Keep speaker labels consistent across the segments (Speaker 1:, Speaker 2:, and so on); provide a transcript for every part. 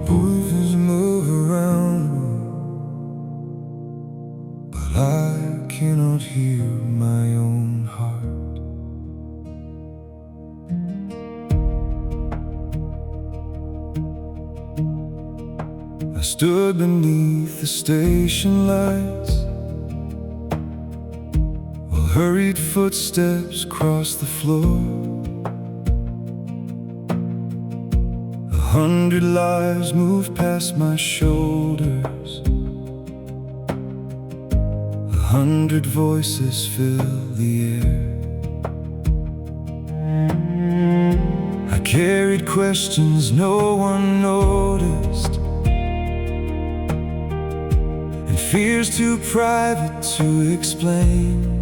Speaker 1: Voices move around, but I cannot hear my own heart. I stood beneath the station lights while hurried footsteps crossed the floor. 100 lives moved past my shoulders. 100 voices fill the air. I carried questions no one noticed, and fears too private to explain.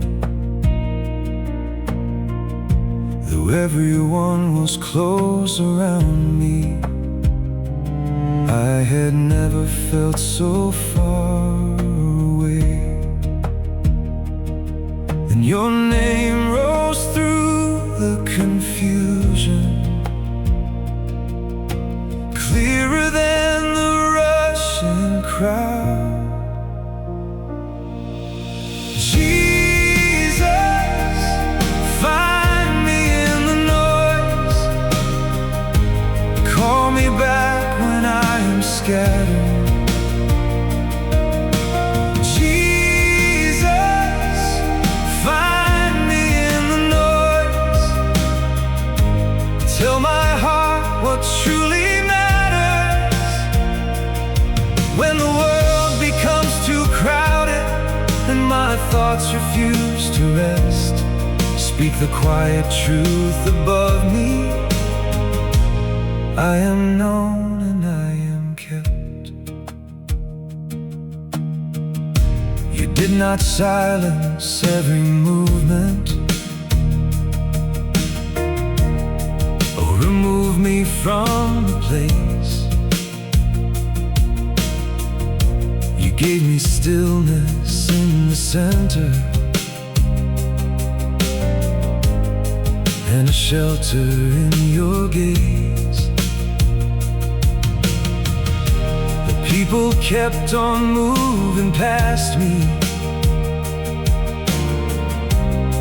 Speaker 1: Though everyone was close around me, I had never felt so far away. Then your name rose through the confusion, clearer than the rushing crowd. Jesus, find me in the noise, call me back when I am scattered. Jesus, find me in the noise, tell my heart what truly matters. When the world becomes too crowded and my thoughts refuse to rest, speak the quiet truth above me. I am known and I am kept. You did not silence every movement or remove me from the place. You gave me stillness in the center and a shelter in your gaze. The people kept on moving past me,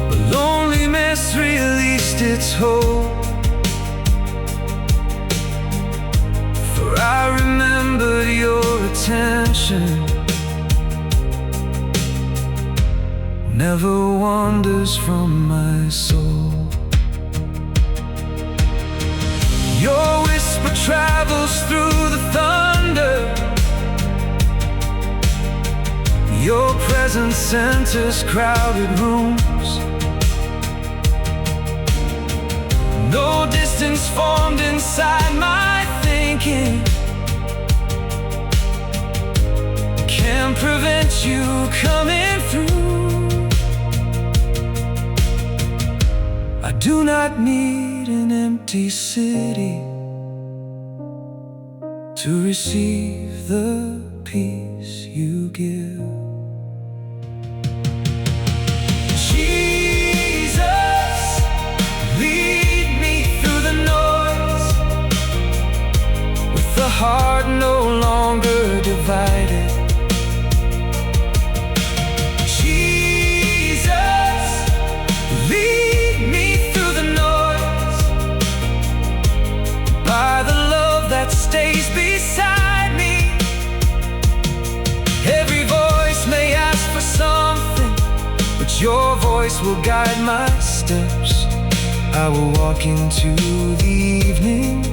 Speaker 1: but loneliness released its hold. For I remembered your attention never wanders from my soul. Your whisper travels through the thunder, your presence enters crowded rooms. No distance formed inside my thinking can prevent you coming through. I do not need an empty city to receive the peace you give. Jesus, lead me through the noise, with the heart no longer divided. Stays beside me. Every voice may ask for something, but your voice will guide my steps. I will walk into the evening,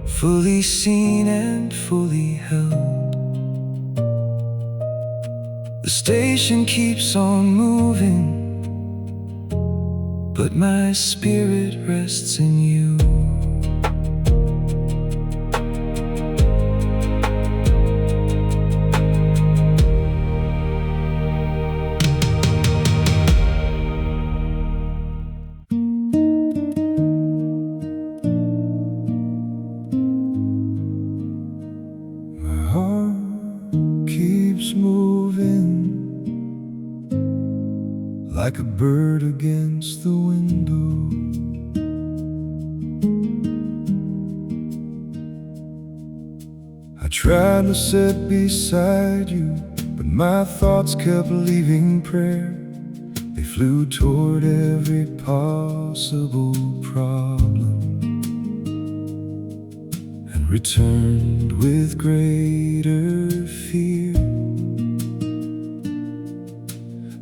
Speaker 1: fully seen and fully held. The station keeps on moving, but my spirit rests in you. Like a bird against the window, tried to sit beside you, but my thoughts kept leaving prayer. They flew toward every possible problem and returned with greater fear.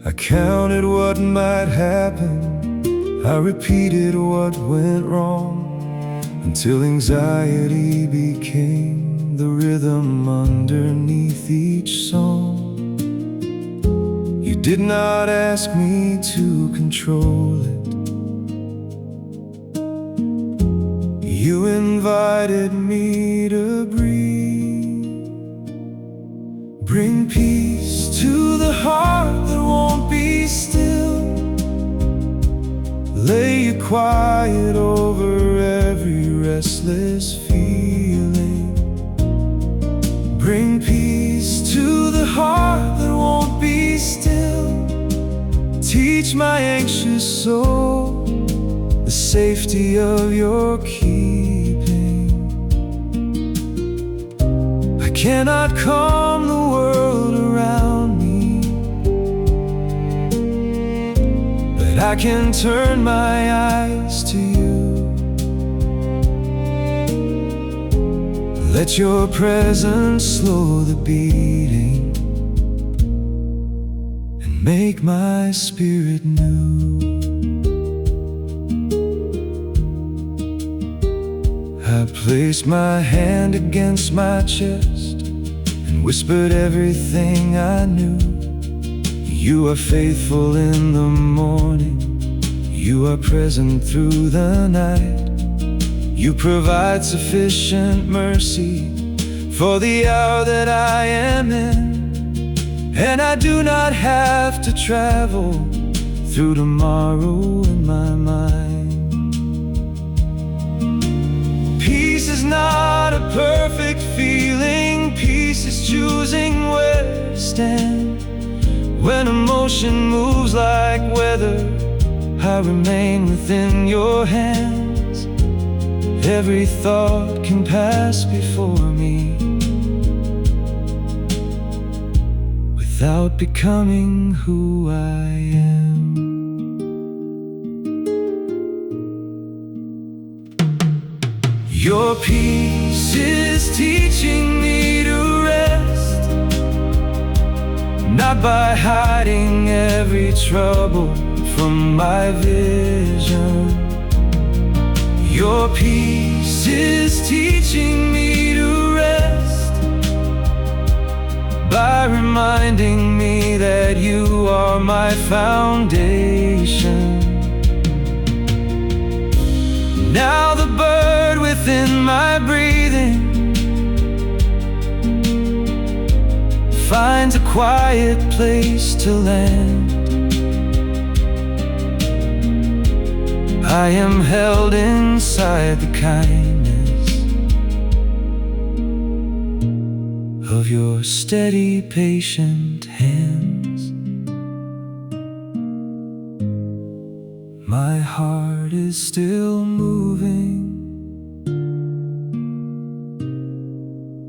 Speaker 1: I counted what might happen, I repeated what went wrong, until anxiety became the rhythm underneath each song. You did not ask me to control it. You invited me to breathe. Bring peace to the heart that won't be still. Lay your quiet over every restless feeling. Bring peace to the heart that won't be still. Teach my anxious soul the safety of your keeping. I cannot calm the world around me, but I can turn my eyes to you. Let your presence slow the beating and make my spirit new. I placed my hand against my chest and whispered everything I knew. You are faithful in the morning, you are present through the night. You provide sufficient mercy for the hour that I am in, and I do not have to travel through tomorrow in my mind. Peace is not a perfect feeling, peace is choosing where to stand. When emotion moves like weather, I remain within your hands. Every thought can pass before me without becoming who I am. Your peace is teaching me to rest, not by hiding every trouble from my vision. Your peace is teaching me to rest by reminding me that you are my foundation. Now the bird within my breathing finds a quiet place to land. I am held inside the kindness of your steady, patient hands. My heart is still moving,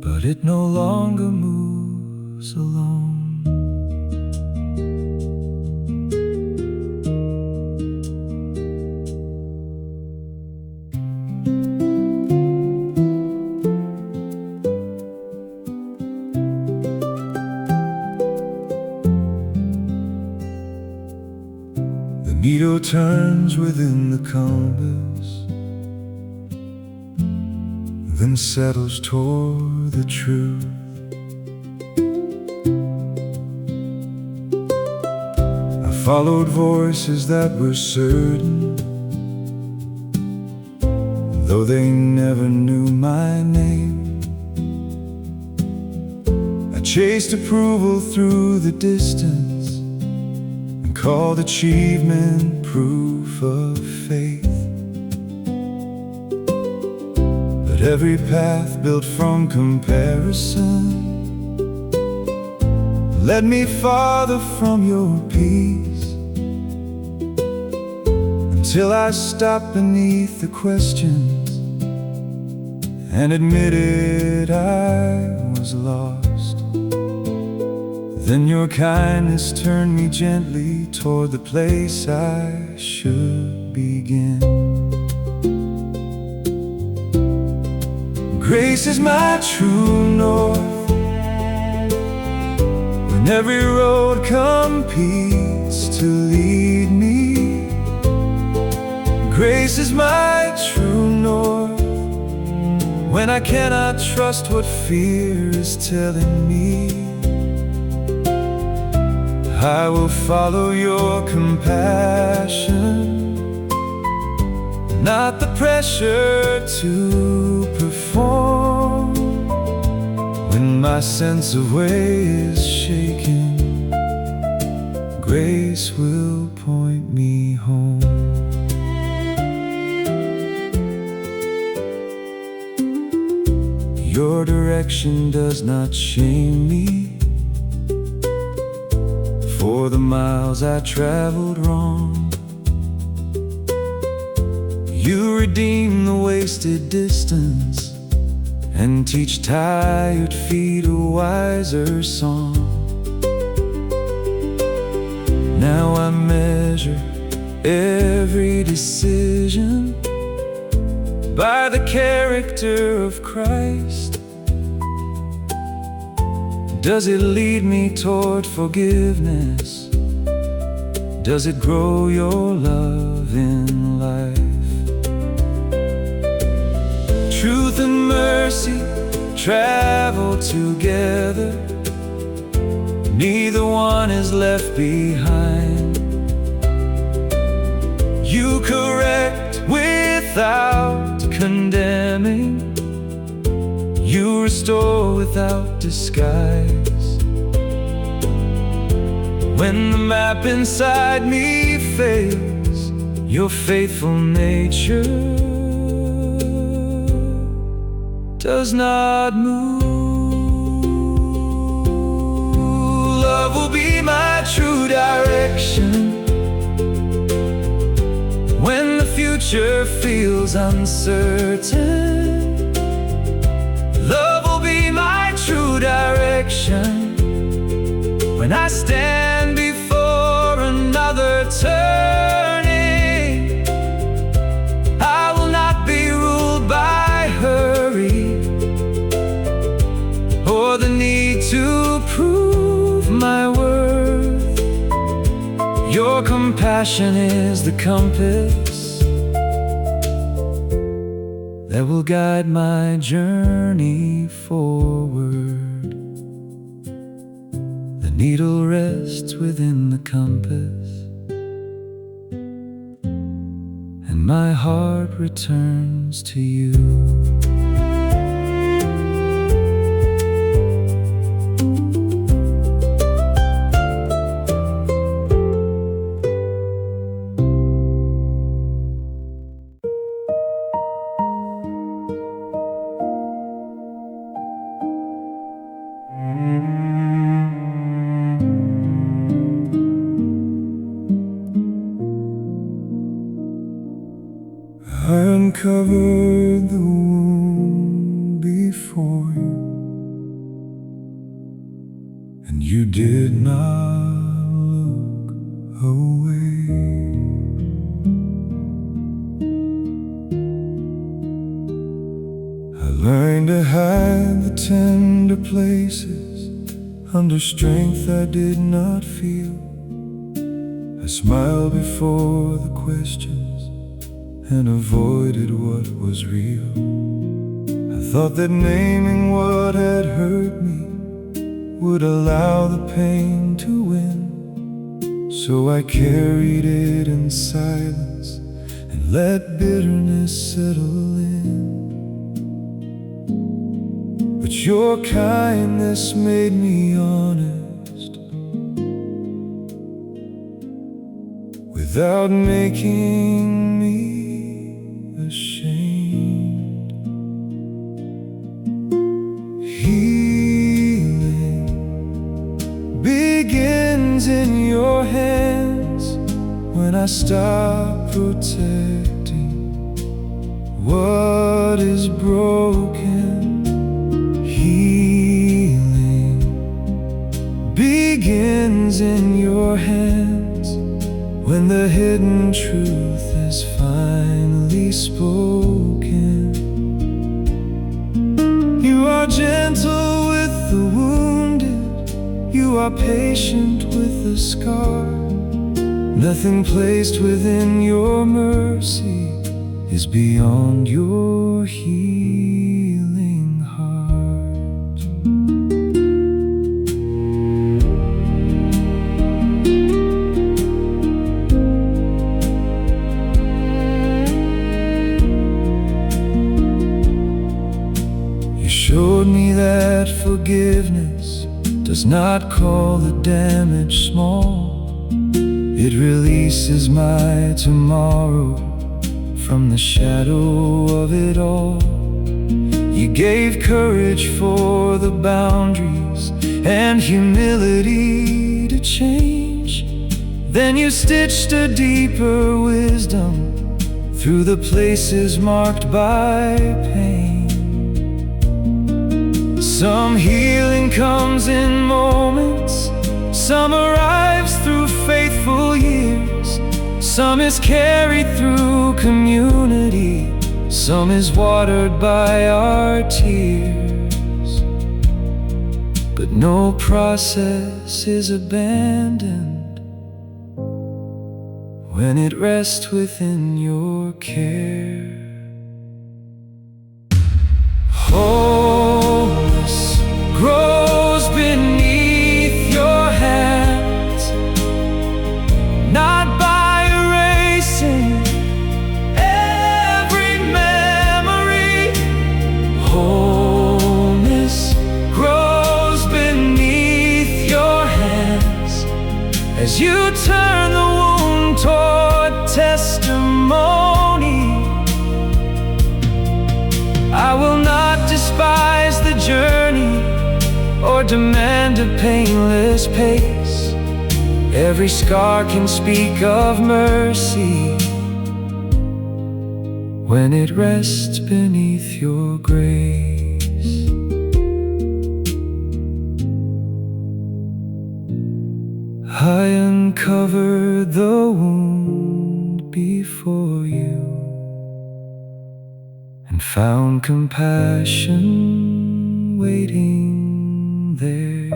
Speaker 1: but it no longer moves alone. The needle turns within the compass, then settles toward the truth. I followed voices that were certain, though they never knew my name. I chased approval through the distance and called achievement proof of faith. But every path built from comparison led me farther from your peace, until I stopped beneath the questions and admitted I was lost. Then your kindness turned me gently toward the place I should begin. Grace is my true north when every road competes to lead me. Grace is my true north when I cannot trust what fear is telling me. I will follow your compassion, not the pressure to perform. When my sense of way is shaken, grace will point me home. Your direction does not shame me for the miles I traveled wrong. You redeem the wasted distance and teach tired feet a wiser song. Now I measure every decision by the character of Christ. Does it lead me toward forgiveness? Does it grow your love in life? Truth and mercy travel together, neither one is left behind. You correct without condemning, you restore without disguise. When the map inside me fails, your faithful nature does not move. Love will be my true direction when the future feels uncertain. Love will be my true direction when I stand before another turning. I will not be ruled by hurry or the need to prove my worth. Your compassion is the compass that will guide my journey forward. The needle rests within the compass, and my heart returns to you. I uncovered the wound before you, and you did not look away. I learned to hide the tender places under strength I did not feel. I smiled before the questions and avoided what was real. I thought that naming what had hurt me would allow the pain to win, so I carried it in silence and let bitterness settle in. But your kindness made me honest without making me ashamed. Healing begins in your hands when I stop protecting What is broken, healing begins in your hands when the hidden truth is finally spoken. You are gentle with the wounded, you are patient with the scar. Nothing placed within your mercy is beyond your healing heart. You showed me that forgiveness does not call the damage small. It releases my tomorrow from the shadow of it all. You gave courage for the boundaries and humility to change. Then you stitched a deeper wisdom through the places marked by pain. Some healing comes in moments, some arrives through faithful years. Some is carried through community, some is watered by our tears. But no process is abandoned when it rests within your care. Wholeness grows beneath your hands, not by erasing every memory. Wholeness grows beneath your hands as you turn the wound toward testimony. I will not despise the journey or demand a painless pace. Every scar can speak of mercy when it rests beneath your grace. I uncovered the wound before you and found compassion waiting there.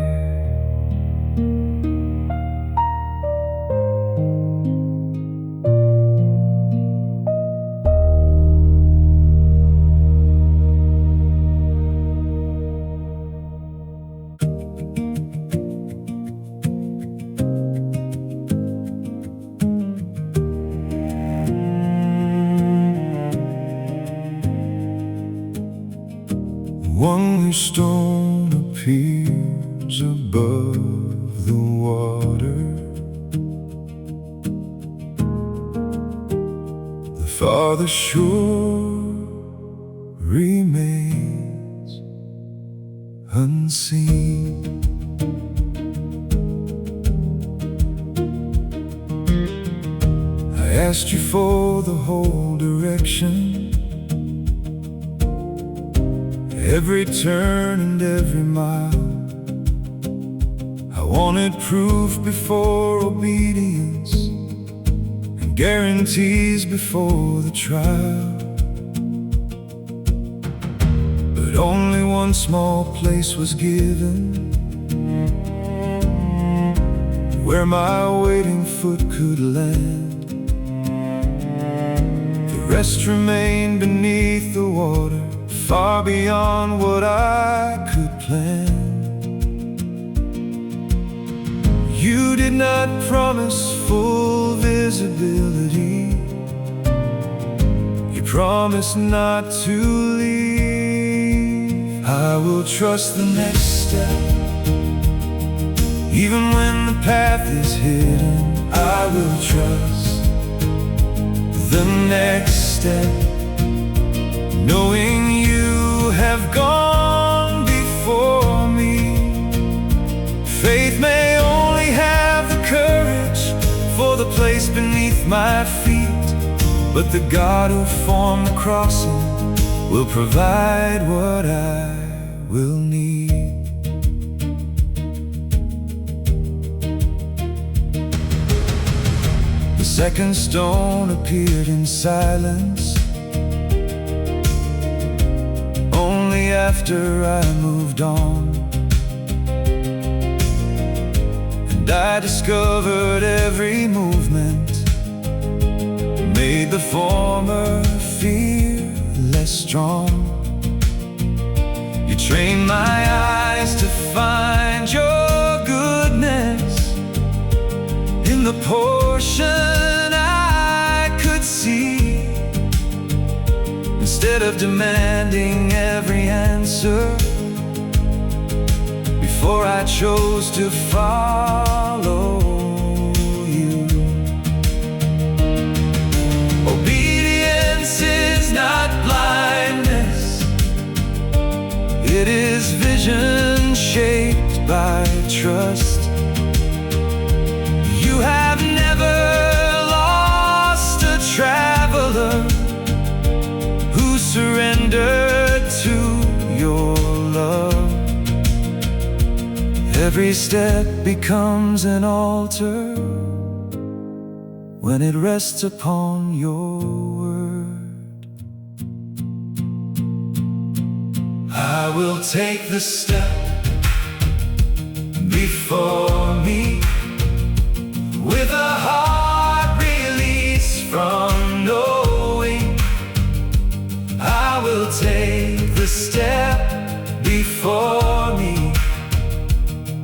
Speaker 1: One new stone appears above the water. The farther shore remains unseen. I asked you for the whole direction, every turn and every mile. I wanted proof before obedience and guarantees before the trial. But only one small place was given where my waiting foot could land. The rest remained beneath the water, far beyond what I could plan. You did not promise full visibility, you promised not to leave. I will trust the next step, even when the path is hidden. I will trust the next step, knowing you have gone before me. Faith may only have the courage for the place beneath my feet, but the God who formed the crossing will provide what I will need. The second stone appeared in silence, only after I moved on. And I discovered every movement made the former fear less strong. You trained my eyes to find your goodness in the portion I could see. Instead of demanding every answer, before I chose to follow you. Obedience is not blindness, it is vision shaped by trust. You have never lost a traveler who surrendered to your love. Every step becomes an altar when it rests upon your word. I will take the step before me, with a heart released from knowing. I will take the step before me,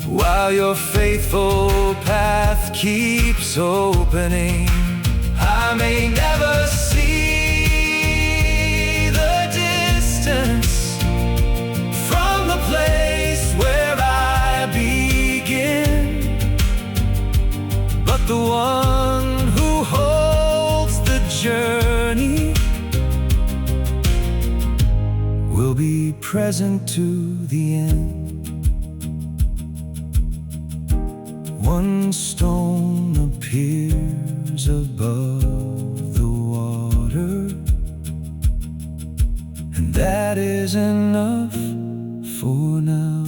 Speaker 1: while your faithful path keeps opening. I may never see the distance from the place where I begin, but the one who holds the journey will be present to the end. One stone appears above the water, and that is enough for now.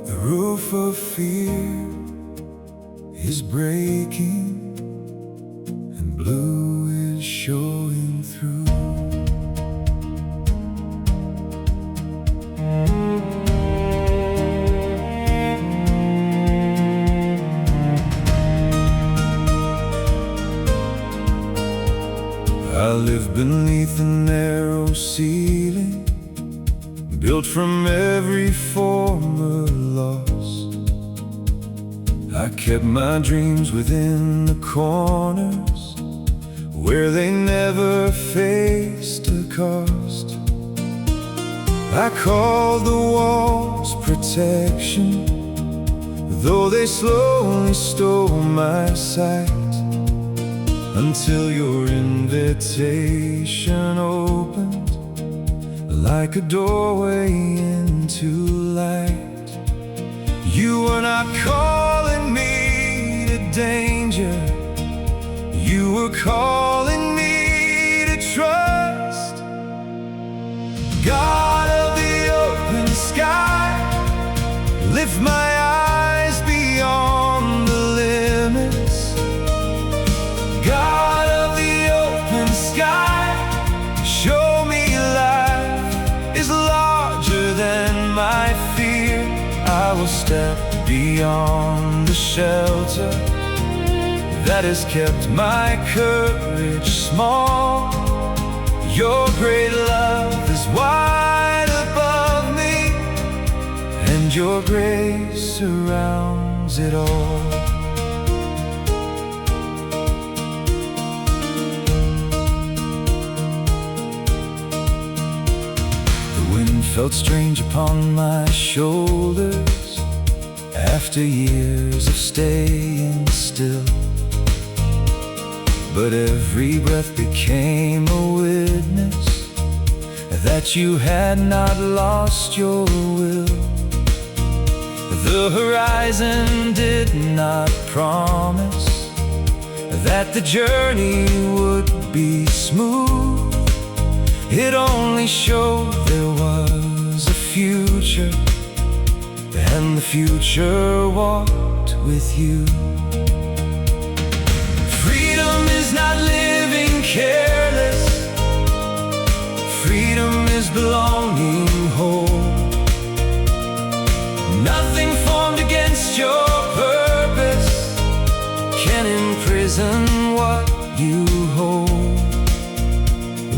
Speaker 1: The roof of fear is breaking, and blue is showing through. I live beneath a narrow ceiling, built from every former loss. I kept my dreams within the corners, where they never faced a cost. I called the walls protection, though they slowly stole my sight, until your invitation opened like a doorway into light. You were not calling me to danger, you were calling me to trust. God of the open sky, lift my eyes beyond the limits. God of the open sky, show me life is larger than my fear. I will step beyond the shelter that has kept my courage small. Your great love is wide above me, and your grace surrounds it all. The wind felt strange upon my shoulders after years of staying still, but every breath became a witness that you had not lost your will. The horizon did not promise that the journey would be smooth. It only showed there was a future, and the future walked with you. Freedom is not living careless. Freedom is belonging whole. Nothing formed against your purpose can imprison what you hold.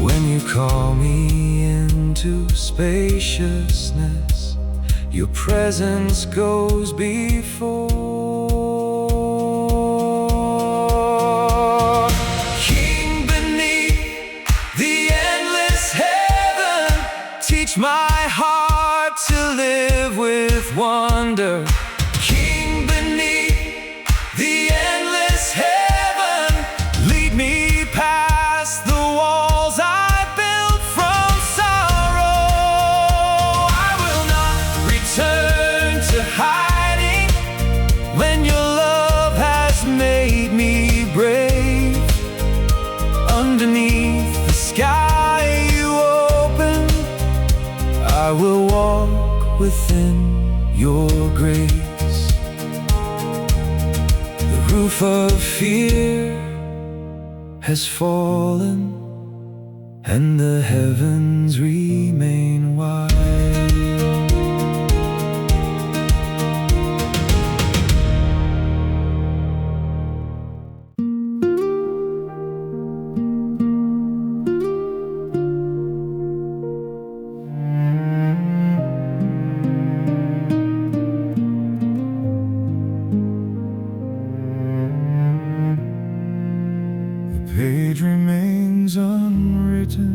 Speaker 1: When you call me into spaciousness, your presence goes before. King beneath the endless heaven, teach my heart to live with wonder. King beneath the endless heaven, lead me past the walls I built from sorrow. I will not return to hiding when your love has made me brave. Underneath the sky you open, I will walk within your grace. The roof of fear has fallen, and the heavens remain wide. The page remains unwritten,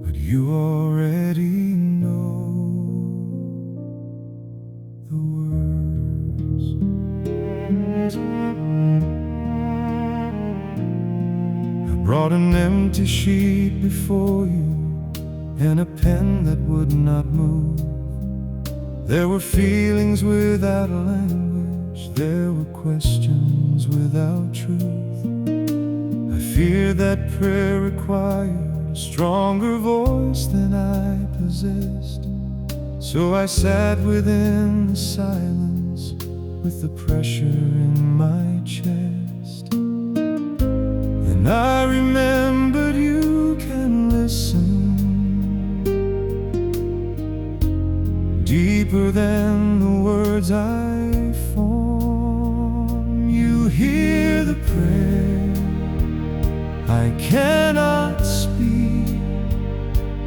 Speaker 1: but you already know the words. I brought an empty sheet before you and a pen that would not move. There were feelings without a language, there were questions without truth. I fear that prayer required a stronger voice than I possessed. So I sat within the silence with the pressure in my chest. Then I remembered you can listen deeper than the words I form. You hear the prayer I cannot speak.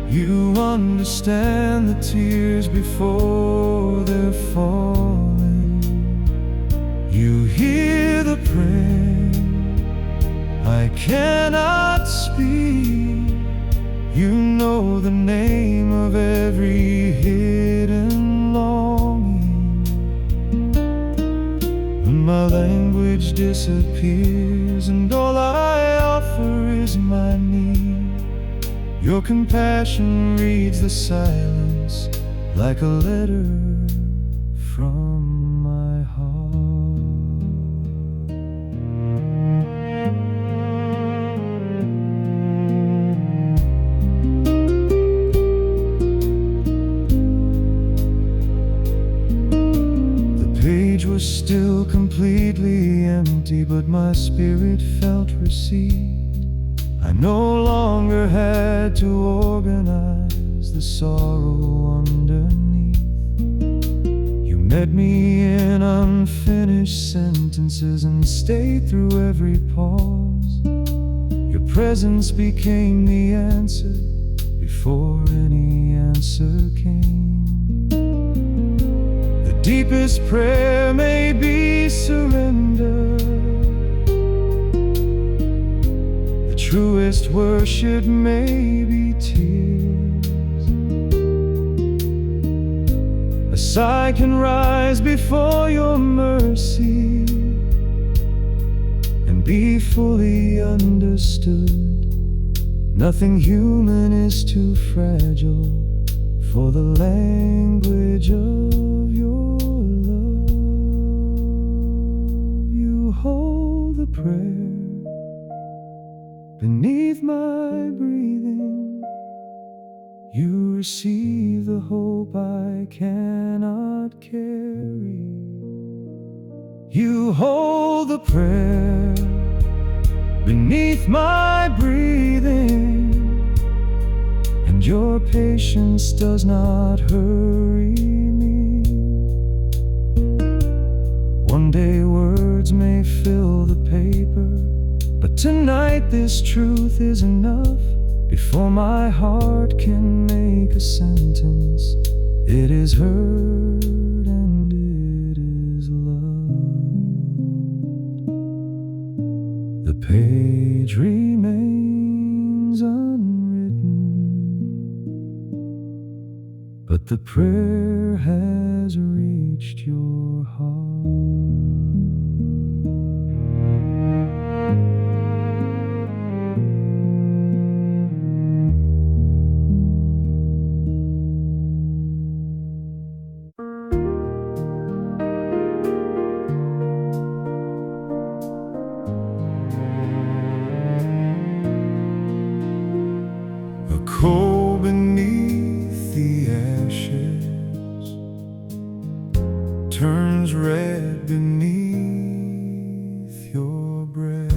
Speaker 1: You understand the tears before they're falling. You hear the prayer I cannot speak. You know the name of every hidden longing. When my language disappears and all I offer is my need, your compassion reads the silence like a letter from my heart. The page was still completely empty, but my spirit felt received. I no longer had to organize the sorrow underneath. You met me in unfinished sentences and stayed through every pause. Your presence became the answer before any answer came. The deepest prayer may be surrender. Truest worship may be tears. A sigh can rise before your mercy and be fully understood. Nothing human is too fragile for the language of your love. You hold the prayer beneath my breathing. You receive the hope I cannot carry. You hold the prayer beneath my breathing, and your patience does not hurry me. One day words may fill the paper, but tonight this truth is enough. Before my heart can make a sentence, it is heard and it is loved. The page remains unwritten, but the prayer has reached your heart. A coal beneath the ashes turns red beneath your breath.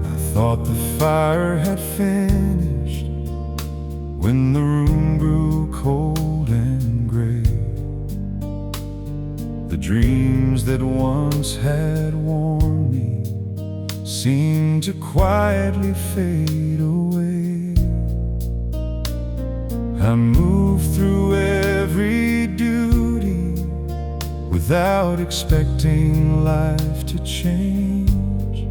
Speaker 1: I thought the fire had finished when the room grew cold and gray. The dreams that once had warmed me seemed to quietly fade away. I moved through every duty without expecting life to change,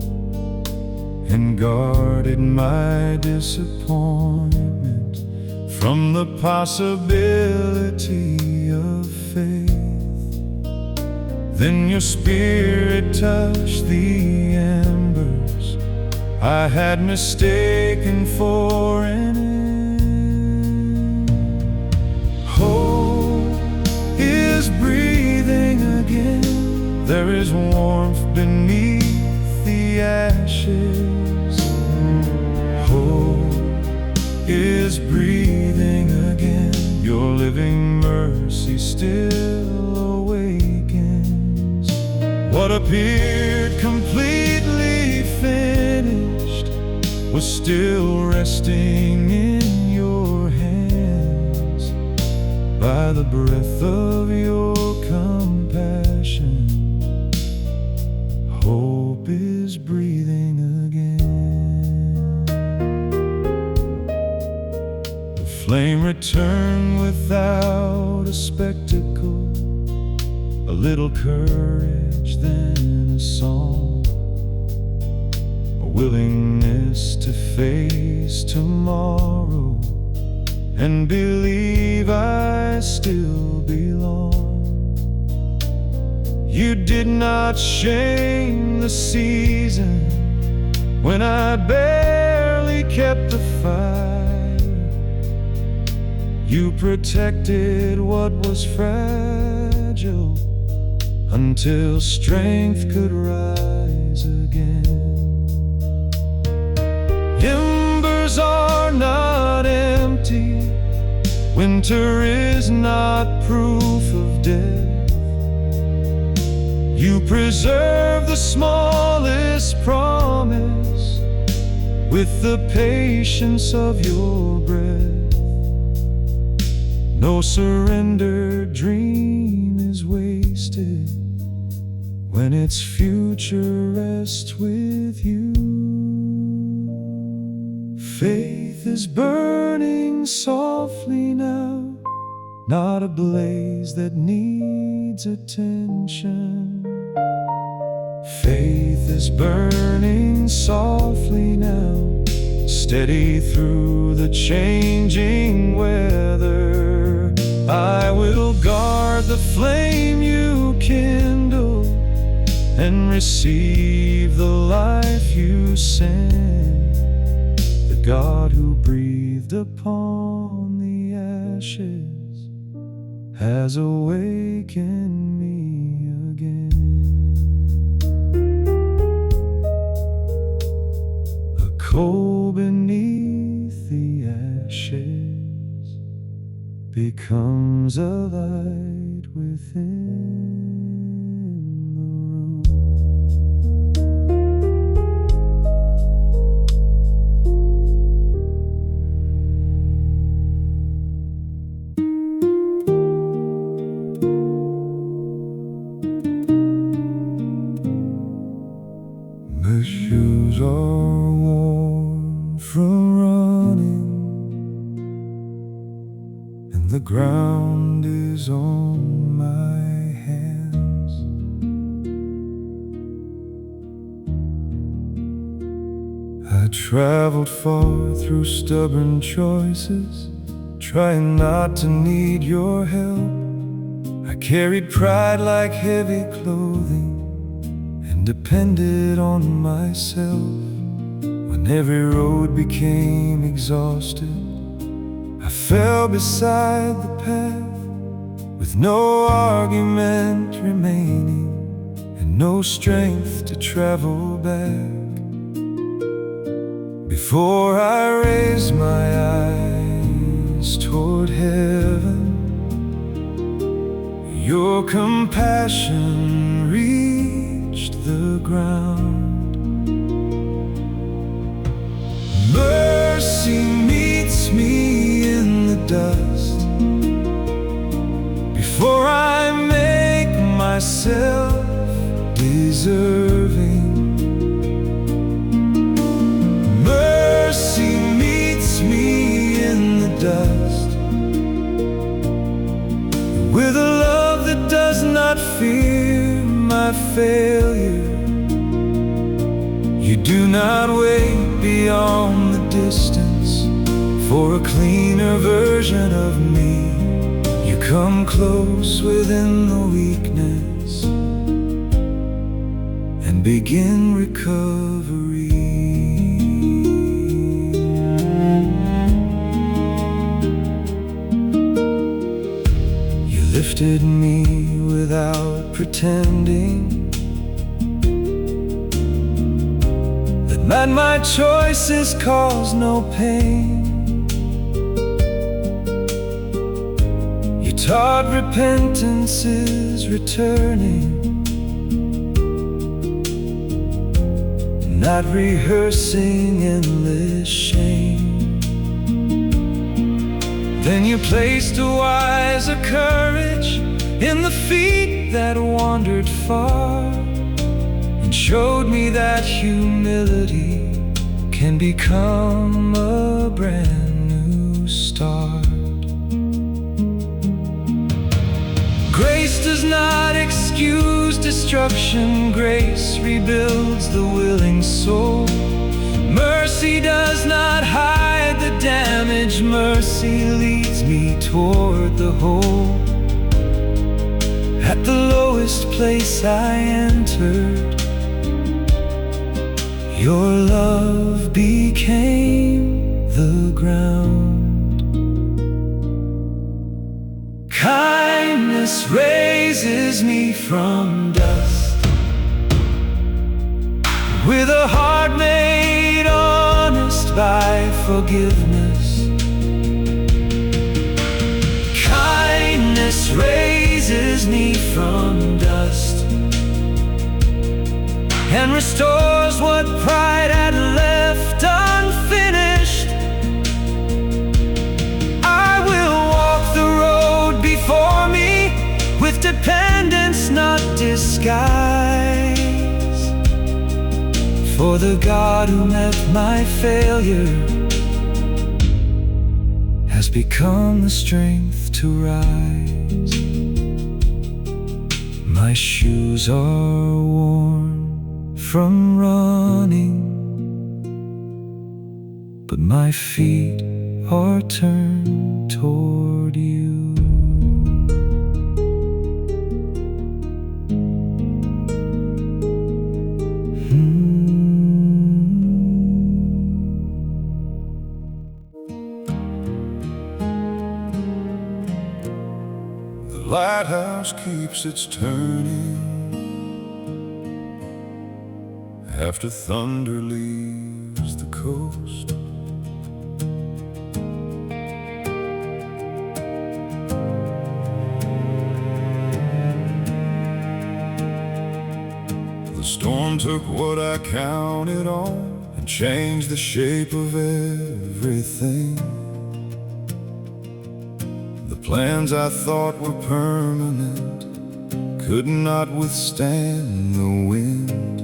Speaker 1: and guarded my disappointment from the possibility of faith. Then your spirit touched the embers I had mistaken for an end. Hope is breathing again. There is warmth beneath the ashes. Hope is breathing again. Your living mercy still awakens. What appeared completely finished was still resting in your hands. By the breath of your compassion, hope is breathing again. The flame returned without a spectacle, a little courage, then a song, a willingness to face tomorrow and believe I still belong. You did not shame the season when I barely kept the fire. You protected what was fragile until strength could rise again. Embers are not empty. Winter is not proof of death. You preserve the smallest promise with the patience of your breath. No surrendered dream is wasted when its future rests with you. Faith is burning softly now, not a blaze that needs attention. Faith is burning softly now, steady through the changing weather. I will guard the flame you kindle and receive the life you send. God who breathed upon the ashes has awakened me again. A coal beneath the ashes becomes a light within the room. My shoes are worn from running, and the ground is on my hands. I traveled far through stubborn choices, trying not to need your help. I carried pride like heavy clothing and depended on myself. When every road became exhausted, I fell beside the path, with no argument remaining and no strength to travel back. Before I raised my eyes toward heaven, your compassion reached the ground. Mercy meets me in the dust before I make myself deserving. Mercy meets me in the dust with a love that does not fear my failure. You do not wait beyond the distance for a cleaner version of me. You come close within the weakness and begin recovery. You lifted me without pretending that my choices cause no pain. You taught repentance is returning, not rehearsing endless shame. Then you placed a wiser courage in the feet that wandered far, and showed me that humility can become a brand new start. Grace does not excuse destruction, grace rebuilds the willing soul. Mercy does not hide the damage, mercy leads me toward the whole. At the lowest place I entered, your love became the ground. Kindness raises me from dust, with a heart made honest by forgiveness. Kindness raises me from dust and restores what pride had left unfinished. I will walk the road before me with dependence, not disguise. For the God who met my failure has become the strength to rise. My shoes are worn from running, but my feet are turned toward you. lighthouse keeps its turning after thunder leaves the coast. The storm took what I counted on and changed the shape of everything. The plans I thought were permanent could not withstand the wind.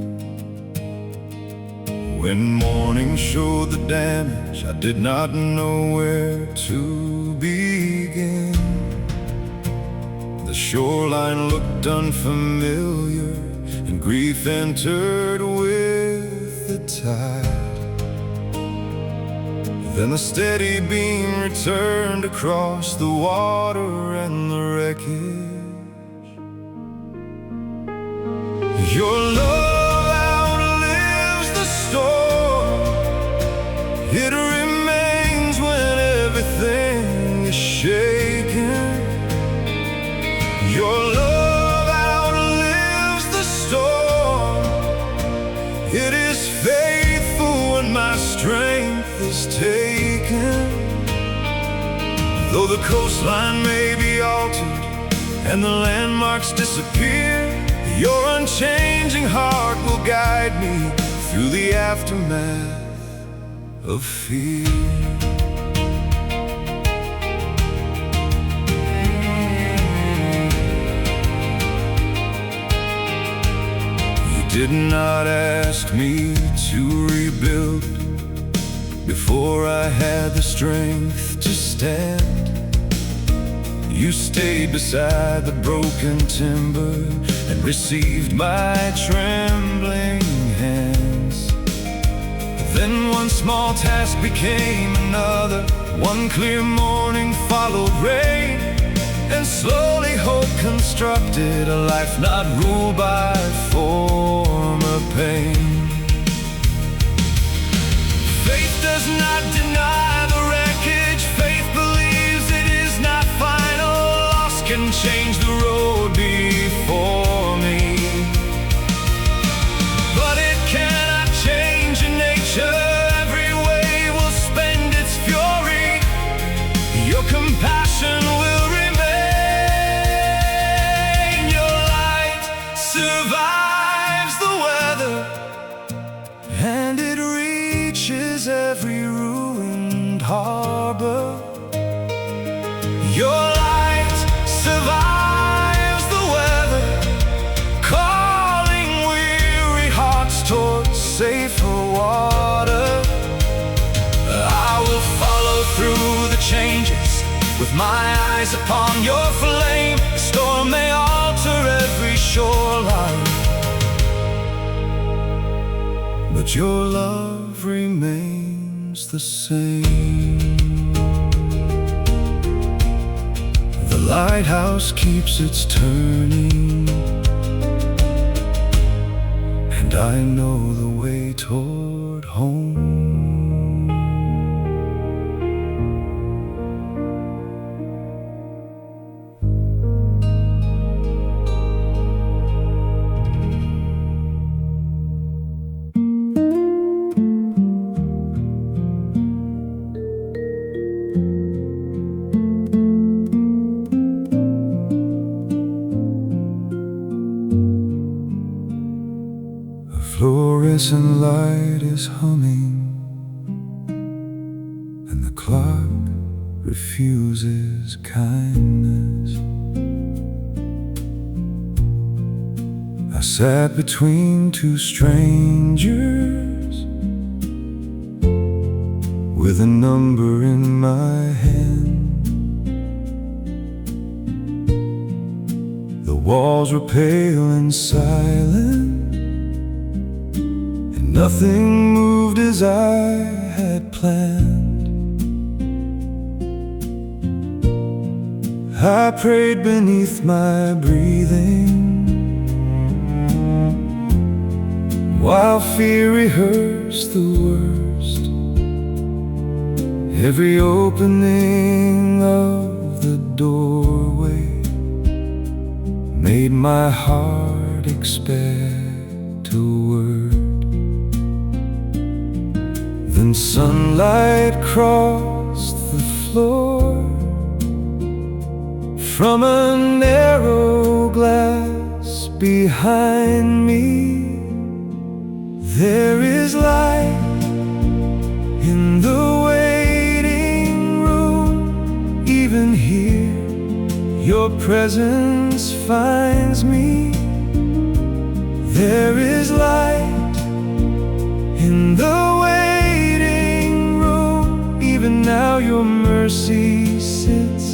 Speaker 1: When morning showed the damage, I did not know where to begin. The shoreline looked unfamiliar, and grief entered with the tide. Then the steady beam returned across the water and the wreckage. Your love outlives the storm. It remains when everything is shaken. Your love outlives the storm. It is faithful when my strength is taken. Though the coastline may be altered and the landmarks disappear, your unchanging heart will guide me through the aftermath of fear. You did not ask me to rebuild before I had the strength to stand. You stayed beside the broken timber and received my trembling hands. Then one small task became another. One clear morning followed rain, and slowly hope constructed a life not ruled by former pain. Faith does not deny the wreckage. Faith believes it is not final. Loss can change the road before me, but it cannot change in nature. Every wave will spend its fury. Your compassion will remain. Your light survives the weather, and it reaches every ruined harbor. Your light survives the weather, calling weary hearts towards safer water. I will follow through the changes with my eyes upon your flame. The storm may alter every shoreline, but your love remains the same. The lighthouse keeps its turning, and I know the way toward home. Fluorescent light is humming, and the clock refuses kindness. I sat between two strangers with a number in my hand. The walls were pale and silent, nothing moved as I had planned. I prayed beneath my breathing, while fear rehearsed the worst. Every opening of the doorway my heart expect a word. Then sunlight crossed the floor from a narrow glass behind me. There is light in the waiting room. Even here, your presence finds me. There is light in the waiting room. Even now, your mercy sits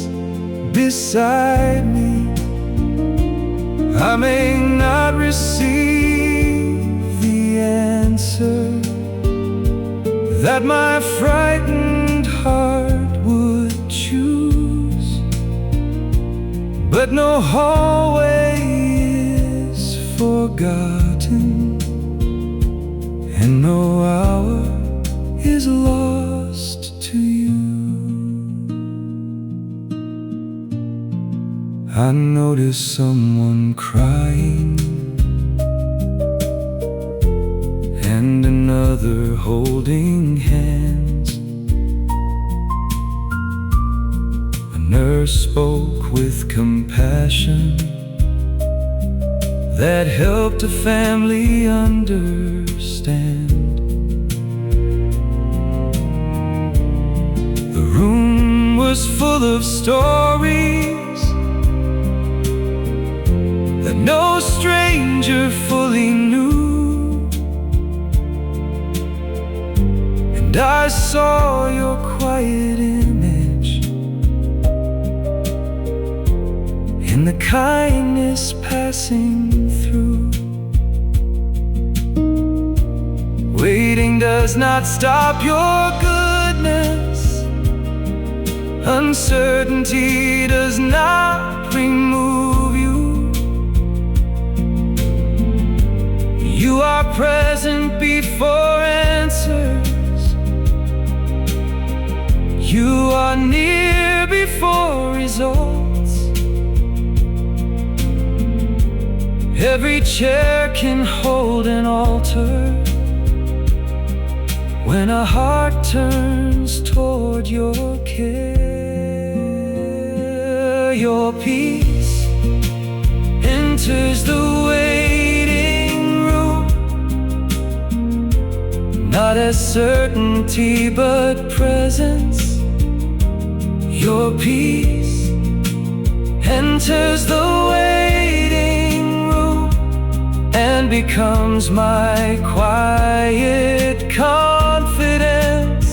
Speaker 1: beside me. I may not receive the answer that my frightened heart would choose, but no hallway is forgotten, and no hour is lost to you. I notice someone crying and another holding hands. A nurse spoke with compassion that helped a family understand. The room was full of stories that no stranger fully knew, and I saw your quiet image in the kindness passing through. Waiting does not stop your goodness. Uncertainty does not remove you. You are present before answers. You are near before results. Every chair can hold an altar when a heart turns toward your care. Your peace enters the waiting room, not as certainty but presence. Your peace enters the waiting room and becomes my quiet confidence.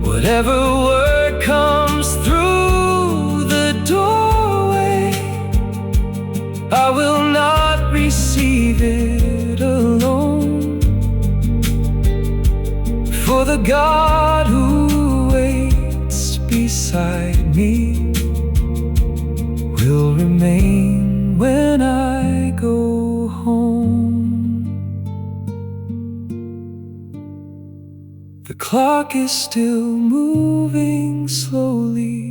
Speaker 1: Whatever word comes through the doorway, I will not receive it alone. For the God who waits beside me will remain when I go home. The clock is still moving slowly,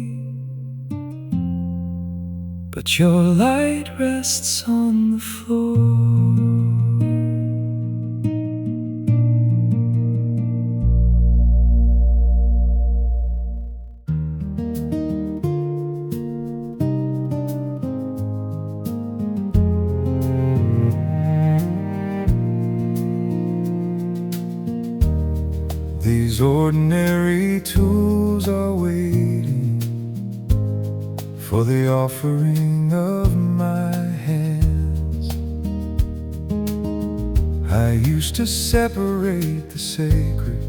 Speaker 1: but your light rests on the floor. These ordinary tools are waiting for the offering of my hands. I used to separate the sacred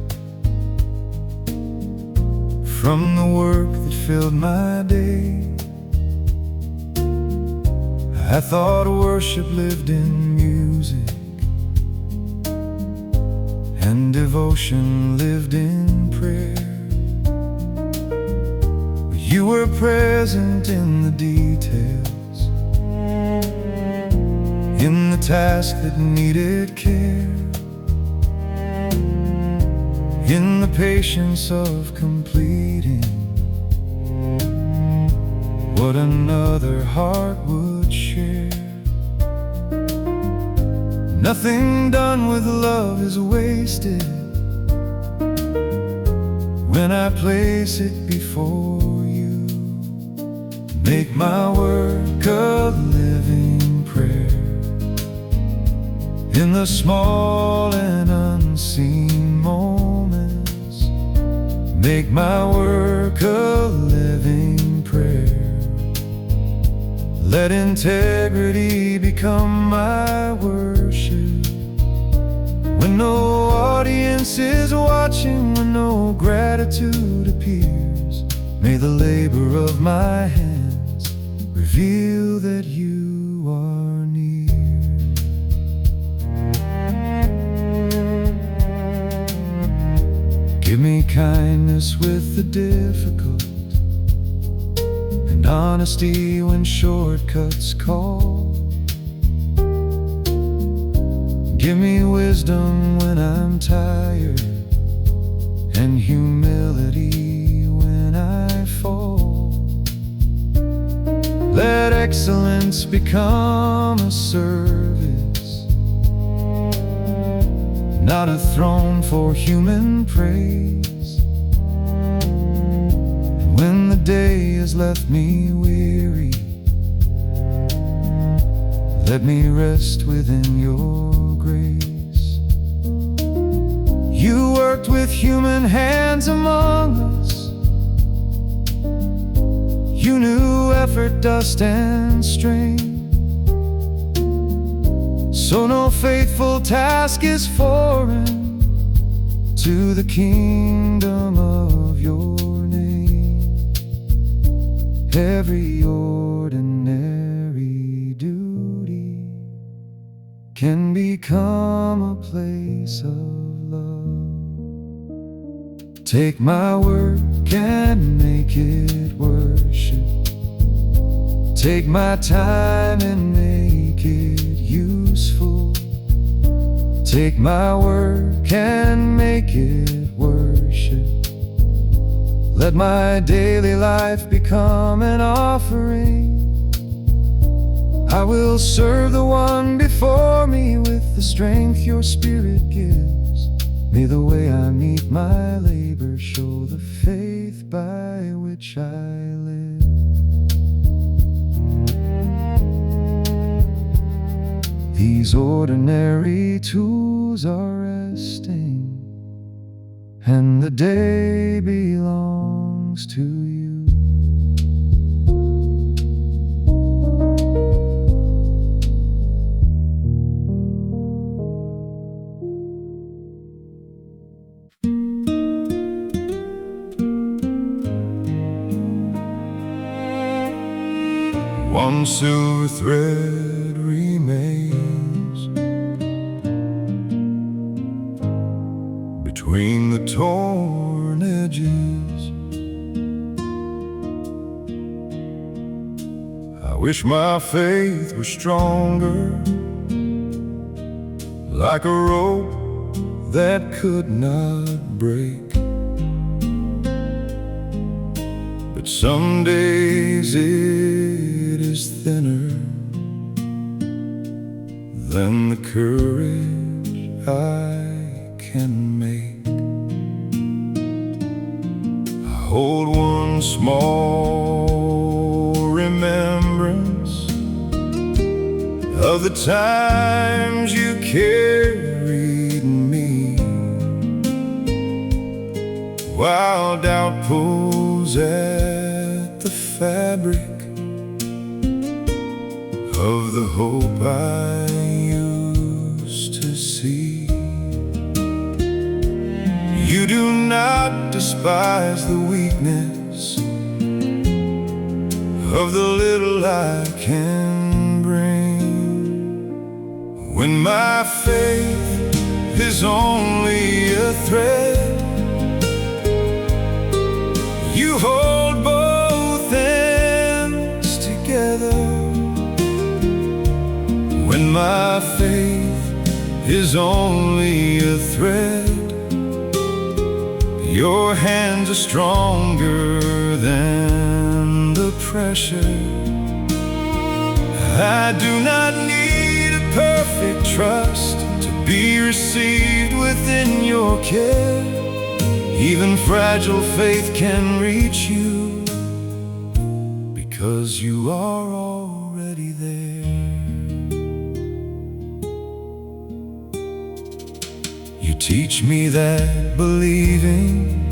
Speaker 1: from the work that filled my day. I thought worship lived in music and devotion lived in prayer. But you were present in the details, in the task that needed care, in the patience of completing what another heart would share. Nothing done with love is wasted when I place it before you. Make my work a living prayer in the small and unseen moments. Make my work a living prayer. Let integrity become my worship. When no audience is watching, when no gratitude appears, may the labor of my hands reveal that you are near. Give me kindness with the difficult, and honesty when shortcuts call. Give me wisdom when I'm tired, and humility when I fall. Let excellence become a service, not a throne for human praise. And when the day has left me weary, let me rest within your grace. You worked with human hands among us. You knew effort, dust, and strain. So no faithful task is foreign to the kingdom of your name. Every ordinary duty can become a place of love. Take my work and make it worship. Take my time and make it useful. Take my work and make it worship. Let my daily life become an offering. I will serve the one before me with the strength your spirit gives. May the way I meet my labor show the faith by which I live. These ordinary tools are resting, and the day belongs to you. One silver thread remains between the torn edges. I wish my faith were stronger, like a rope that could not break. But some days it is thinner than the courage I can make. I hold one small remembrance of the times you carried me, while doubt pulls at the fabric of the hope I used to see. You do not despise the weakness of the little I can bring. When my faith is only a thread, you hold both ends together. When my faith is only a thread, your hands are stronger than the pressure. I do not need a perfect trust to be received within your care. Even fragile faith can reach you, because you are already there. You teach me that believing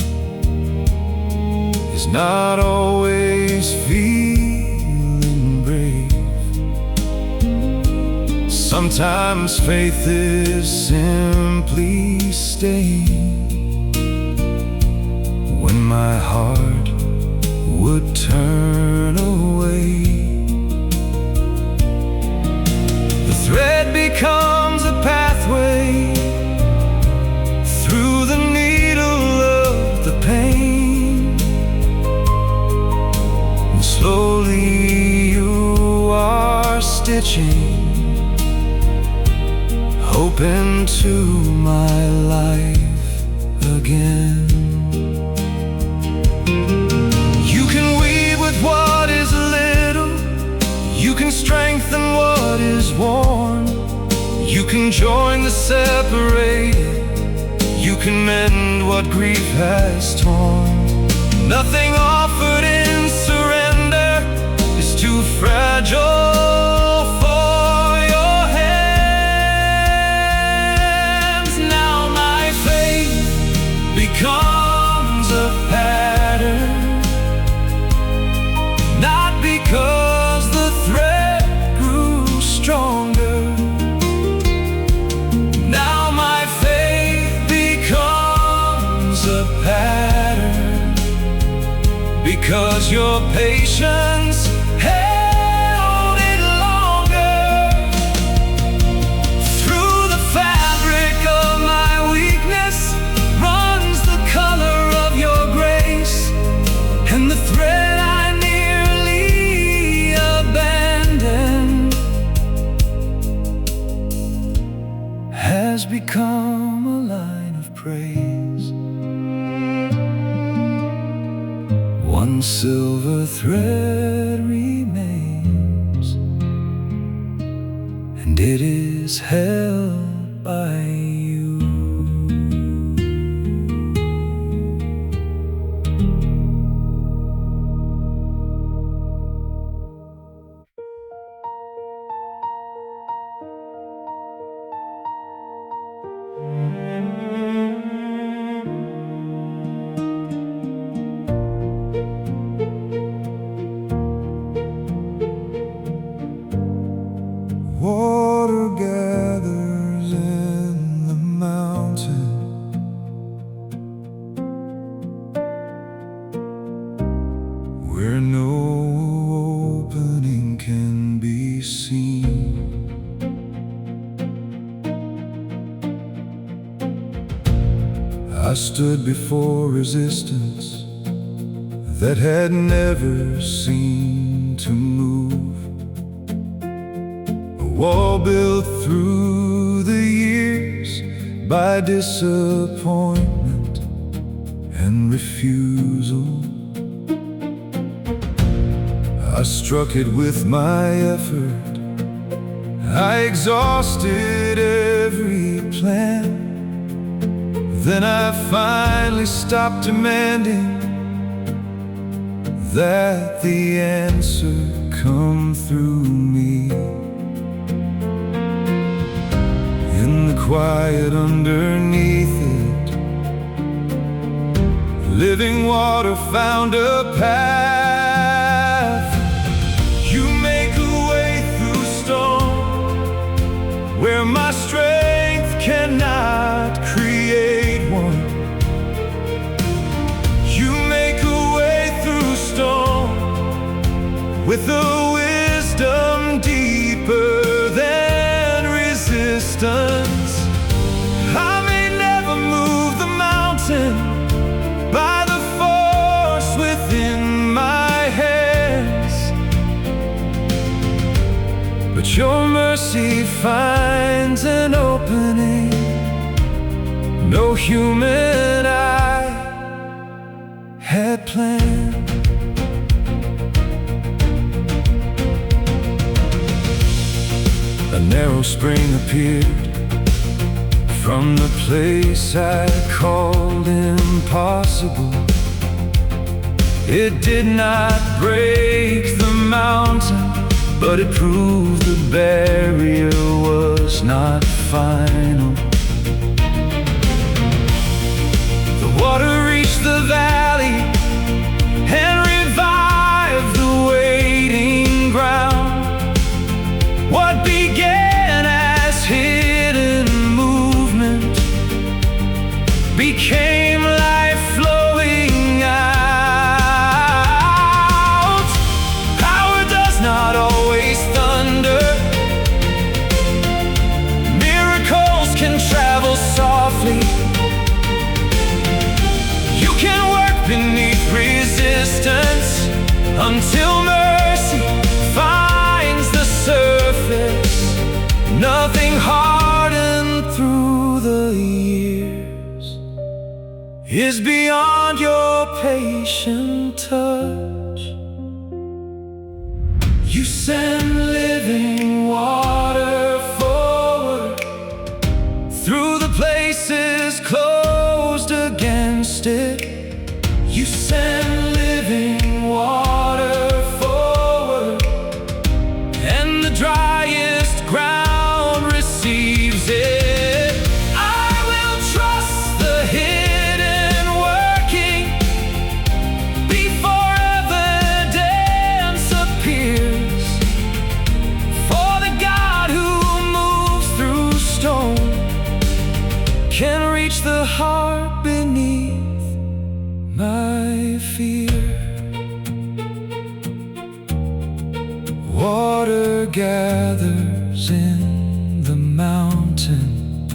Speaker 1: is not always feeling brave. Sometimes faith is simply staying when my heart would turn away. The thread becomes a pathway through the needle of the pain, and slowly you are stitching hope into my life again. You can weave with what is little, you can strengthen what is worn, you can join the separated, you can mend what grief has torn. Nothing offered in surrender is too fragile for your hands. Now my faith becomes a pattern, not because the thread grew stronger. Now my faith becomes a pattern, because your patience held it longer. Through the fabric of my weakness runs the color of your grace, and the thread I nearly abandoned has become a line of praise. One silver thread remains, and it is held by you. Water gathers in the mountain, where no opening can be seen. I stood before resistance that had never seemed to move. A wall built through the years by disappointment and refusal. I struck it with my effort, I exhausted every plan. Then I finally stopped demanding that the answer come through me. In the quiet underneath it, living water found a path. You make a way through storm where my strength cannot create one. You make a way through storm with a wisdom deeper than resistance. I may never move the mountain by the force within my hands, but your mercy finds an opening no human eye had planned. A narrow spring appeared from the place I called impossible. It did not break the mountain, but it proved the barrier was not final. The water reached the valley and revived the waiting ground. What began as hidden movement became life flowing out. Power does not always thunder. Miracles can travel softly. You can work beneath resistance until mercy finds the surface. Nothing hardened through the years is beyond your patient touch. You send living water forward through the places closed against it. You send living water forward, and the driest ground receives it. I will trust the hidden working before evidence appears. For the God who moves through stone can reach the heart beneath my fear. Water gathers in the mountain,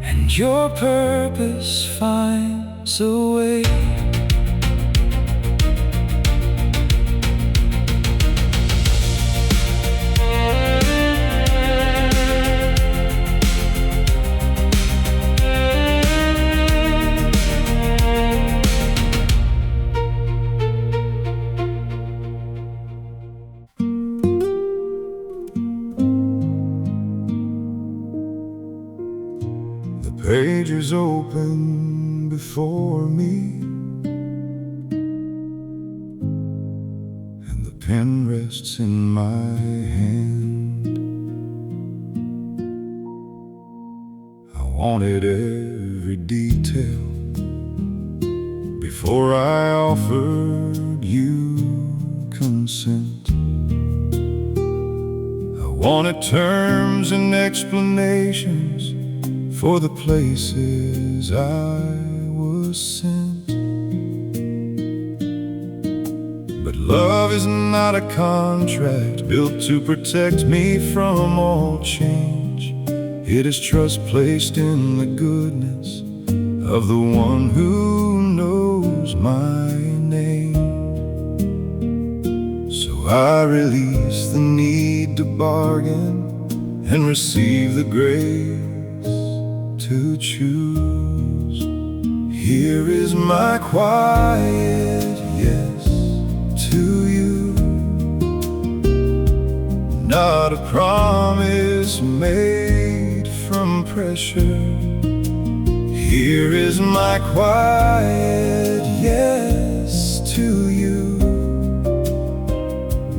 Speaker 1: and your purpose finds a way. The page is open before me, and the pen rests in my hand. I wanted every detail before I offered you consent. I wanted terms and explanations for the places I was sent. But love is not a contract built to protect me from all change. It is trust placed in the goodness of the one who knows my name. So I release the need to bargain and receive the grace to choose. Here is my quiet yes to you, not a promise made from pressure. Here is my quiet yes to you,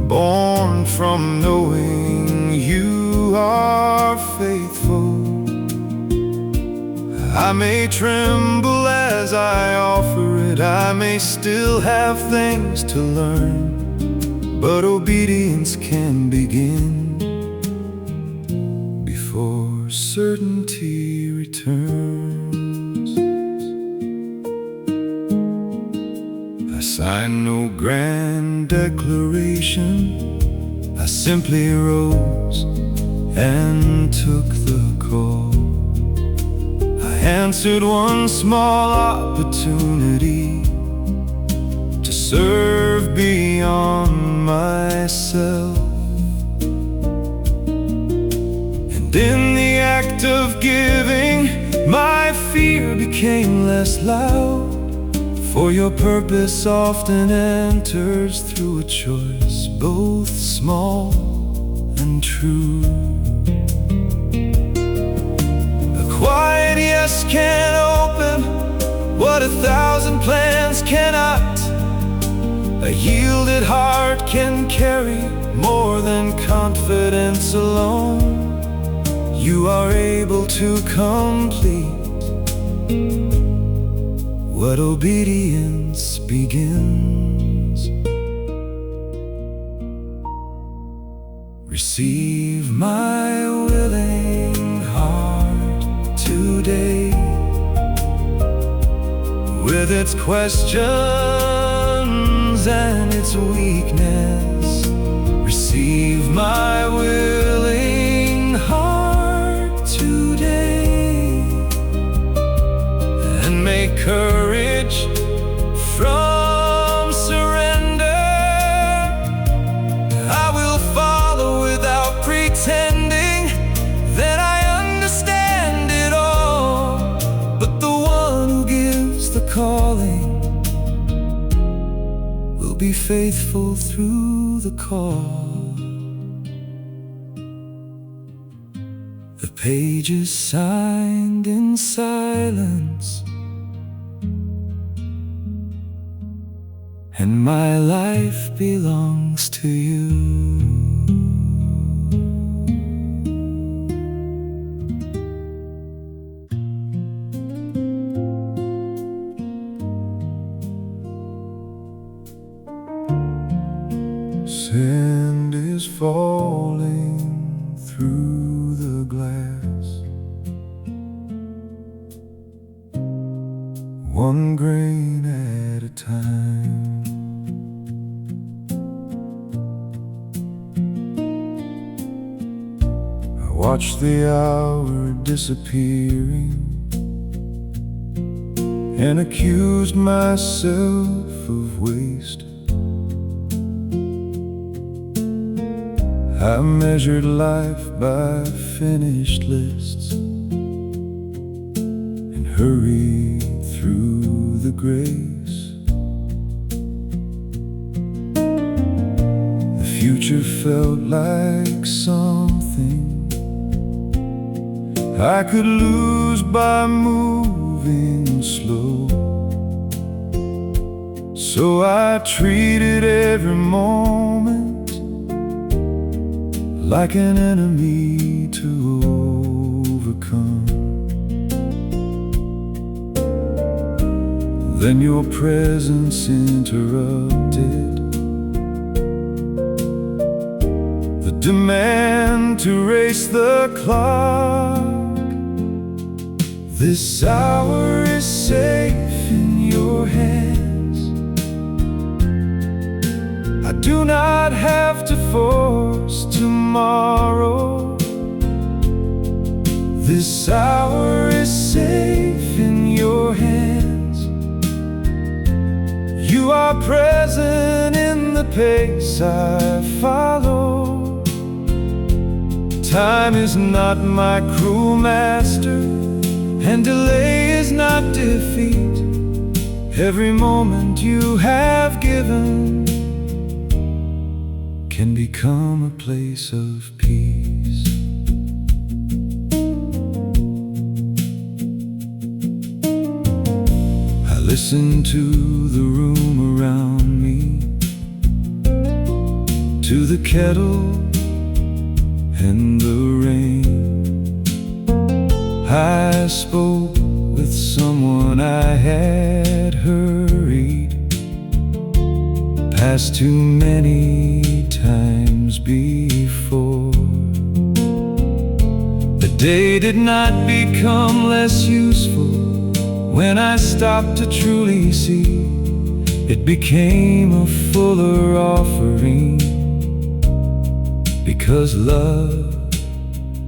Speaker 1: born from knowing you are faithful. I may tremble as I offer it, I may still have things to learn, but obedience can begin before certainty returns. I sign no grand declaration, I simply rose and took the call. I answered one small opportunity to serve beyond myself. And in the act of giving, my fear became less loud. For your purpose often enters through a choice, both small and true. A quiet yes can open what 1,000 plans cannot. A yielded heart can carry more than confidence alone. You are able to complete what obedience begins. Receive my willing heart today, with its questions and its weakness. Receive my willing heart today, and make courage from surrender. I will follow without pretending that I understand it all, but the one who gives the calling will be faithful through the call. The pages signed in silence, and my life belongs to you. Sand is falling through the glass, one grain at a time. I watch the hour disappearing and accused myself of waste. I measured life by finished lists and hurried through the grace. The future felt like something I could lose by moving slow. So I treated every moment like an enemy to overcome. Then your presence interrupted the demand to race the clock. This hour is safe in your hands. I do not have to force tomorrow. This hour is safe in your hands. You are present in the pace I follow. Time is not my cruel master, and delay is not defeat. Every moment you have given can become a place of peace. I listen to the room around me, to the kettle and the rain. I spoke with someone I had hurried past too many times before. The day did not become less useful when I stopped to truly see. It became a fuller offering because love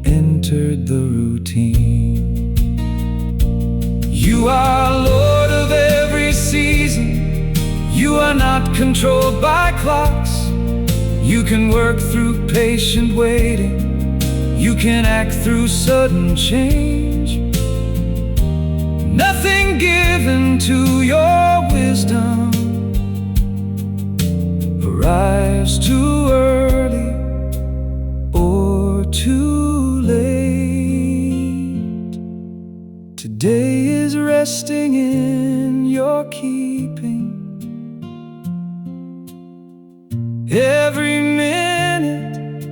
Speaker 1: entered the routine. You are Lord of every season. You are not controlled by clocks. You can work through patient waiting. You can act through sudden change. Nothing given to your wisdom arrives too early resting in your keeping. Every minute,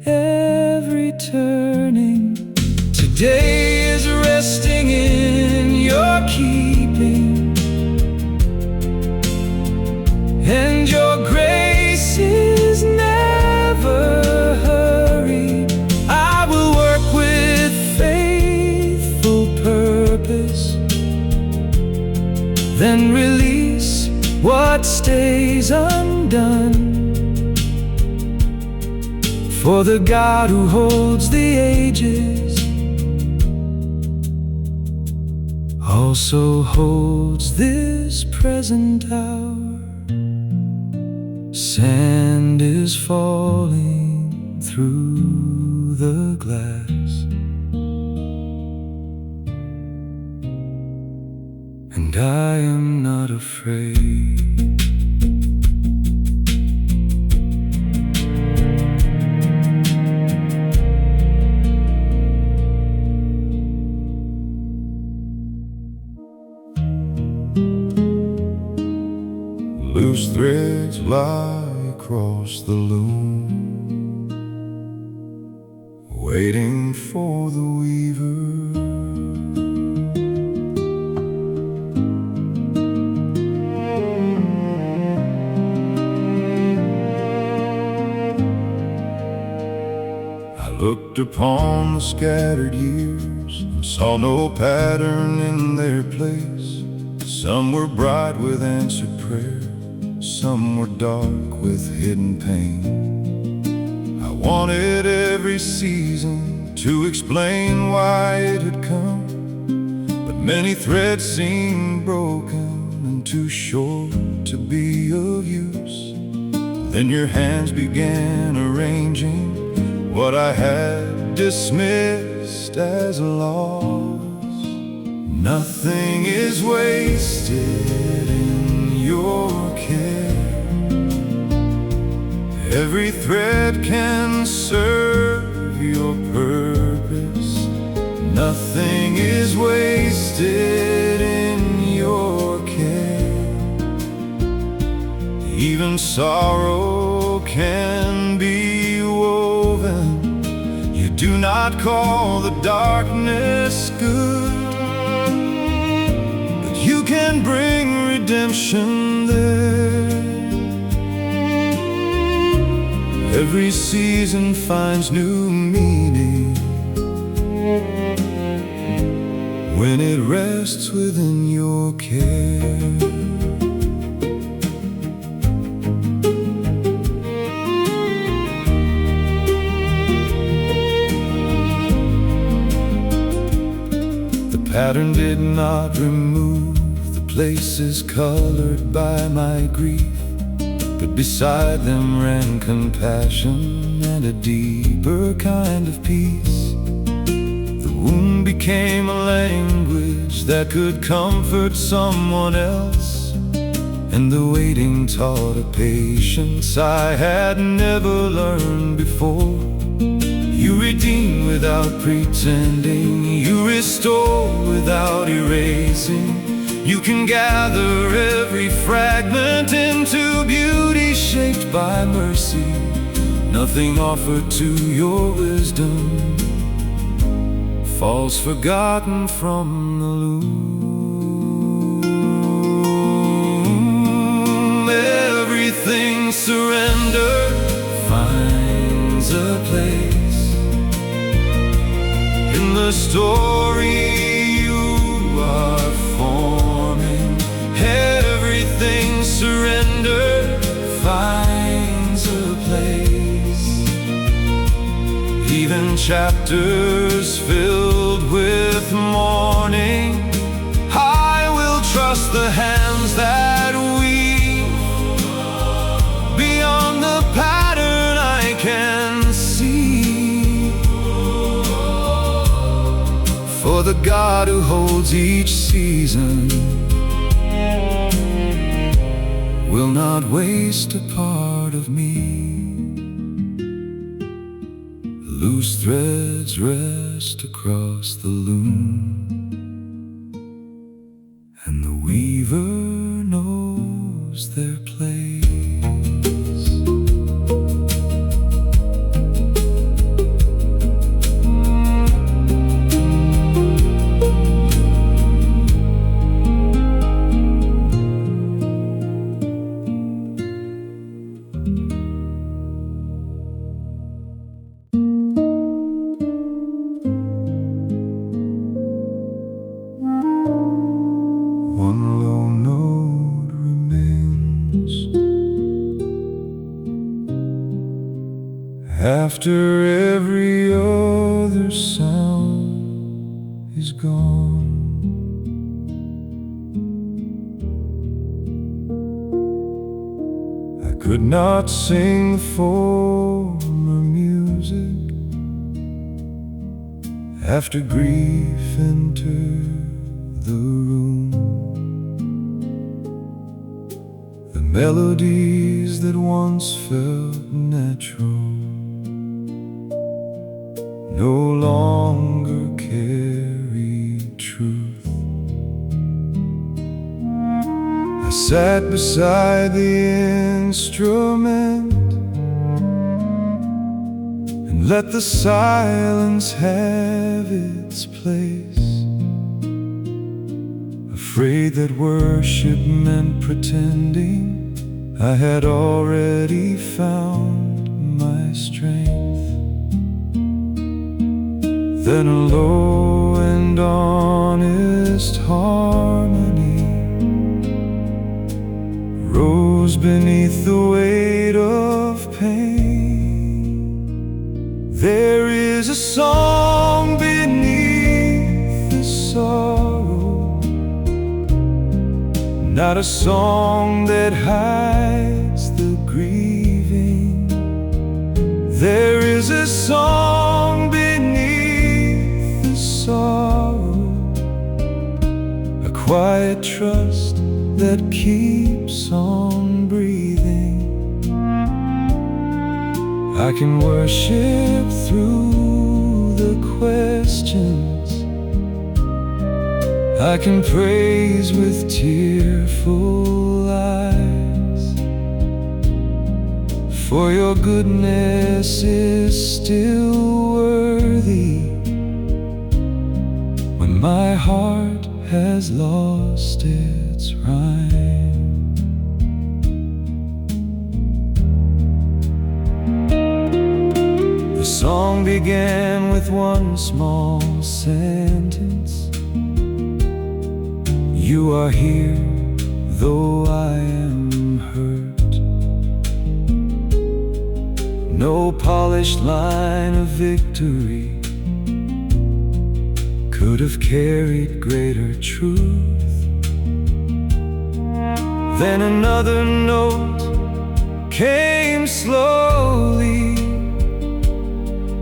Speaker 1: every turning, today is resting in your keeping. And your grace is never hurried. I will work with faithful purpose, then release what stays undone. For the God who holds the ages also holds this present hour. Sand is falling through the glass, and I am not afraid. Loose threads lie across the loom, waiting for the weaver. I looked upon the scattered years and saw no pattern in their place. Some were bright with answered prayer, some were dark with hidden pain. I wanted every season to explain why it had come, but many threads seemed broken and too short to be of use. Then your hands began arranging what I had dismissed as loss. Nothing is wasted in your care. Every thread can serve your purpose. Nothing is wasted in your care. Even sorrow can be woven. You do not call the darkness good, but you can bring redemption there. Every season finds new meaning when it rests within your care. The pattern did not remove the places colored by my grief, but beside them ran compassion and a deeper kind of peace. The wound became a language that could comfort someone else, and the waiting taught a patience I had never learned before. You redeem without pretending, you restore without erasing. You can gather every fragment into beauty shaped by mercy. Nothing offered to your wisdom falls forgotten from the loom. Everything surrendered finds a place in the story you are forming. Everything surrendered finds a place. Even chapters filled with mourning, I will trust the hands that weave. Beyond the pattern I can see, for the God who holds each season will not waste a part of me. Loose threads rest across the loom, after every other sound is gone. I could not sing the former music after grief entered the room. The melodies that once felt natural no longer carry truth. I sat beside the instrument and let the silence have its place, afraid that worship meant pretending I had already found my strength. Then a low and honest harmony rose beneath the weight of pain. There is a song beneath the sorrow, not a song that hides the grieving. There is a song beneath the sorrow, a quiet trust that keeps on breathing. I can worship through the questions, I can praise with tearful eyes, for your goodness is still worthy when my heart has lost its rhyme. The song began with one small sentence: you are here, though I am hurt. No polished line of victory could have carried greater truth. Then another note came slowly,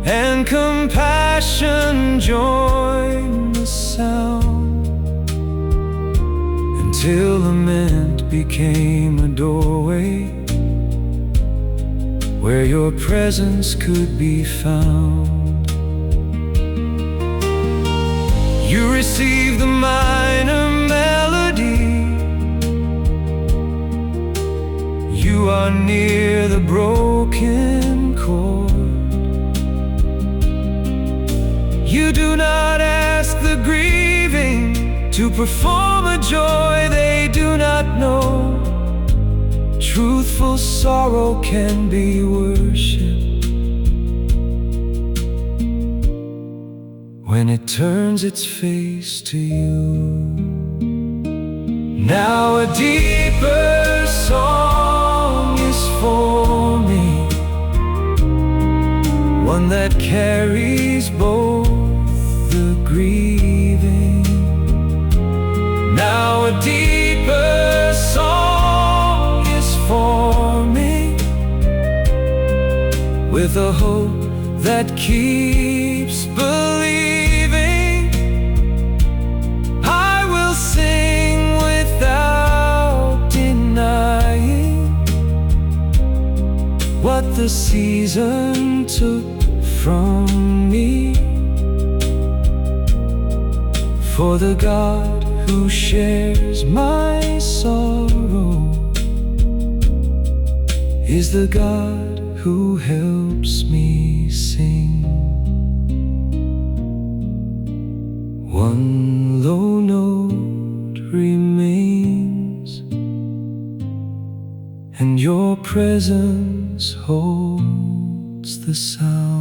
Speaker 1: and compassion joined the sound, until lament became a doorway where your presence could be found. You receive the minor melody, you are near the broken chord. You do not ask the grieving to perform a joy they do not know. Truthful sorrow can be worshipped when it turns its face to you. Now a deeper song is for me, one that carries both the grieving. Now a deeper song is for me, with a hope that keeps believing. I will sing without denying what the season took from me, for the God who shares my sorrow is the God who helps me sing. One low note remains, and your presence holds the sound.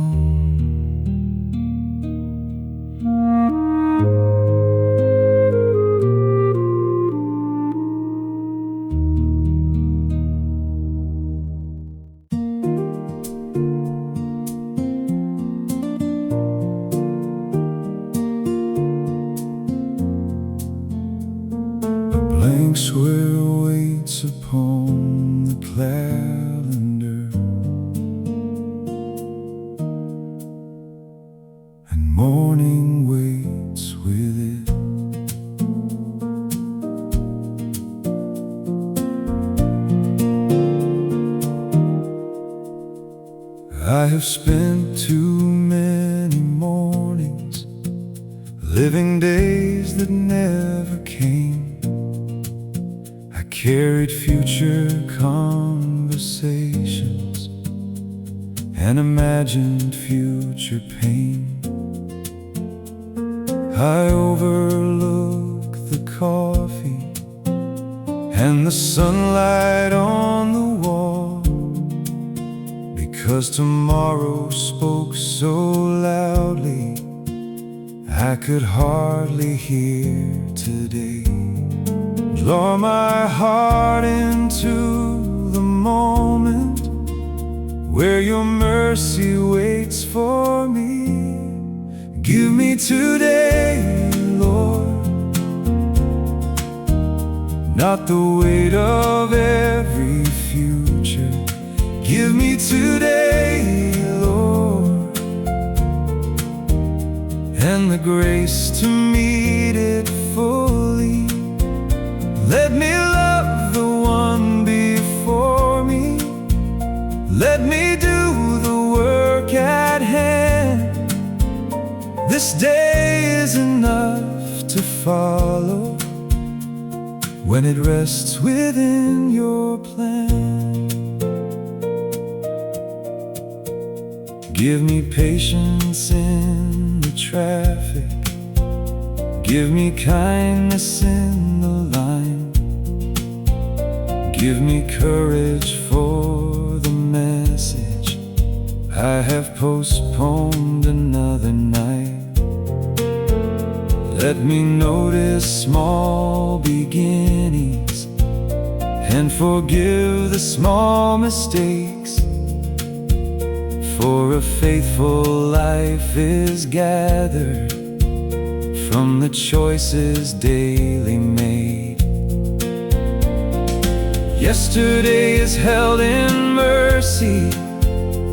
Speaker 1: morning waits with it. I have spent too many mornings living days that never came. I carried future conversations and imagined future pain. I overlook the coffee and the sunlight on the wall, because tomorrow spoke so loudly I could hardly hear today. Draw my heart into the moment where your mercy waits for me. Give me today, Lord, not the weight of every future. Give me today, Lord, and the grace to meet it fully. Let me love the one before me. Let me do the work at hand. This day is enough to follow when it rests within your plan. Give me patience in the traffic. Give me kindness in the line. Give me courage for the message I have postponed another night. Let me notice small beginnings and forgive the small mistakes, for a faithful life is gathered from the choices daily made. Yesterday is held in mercy.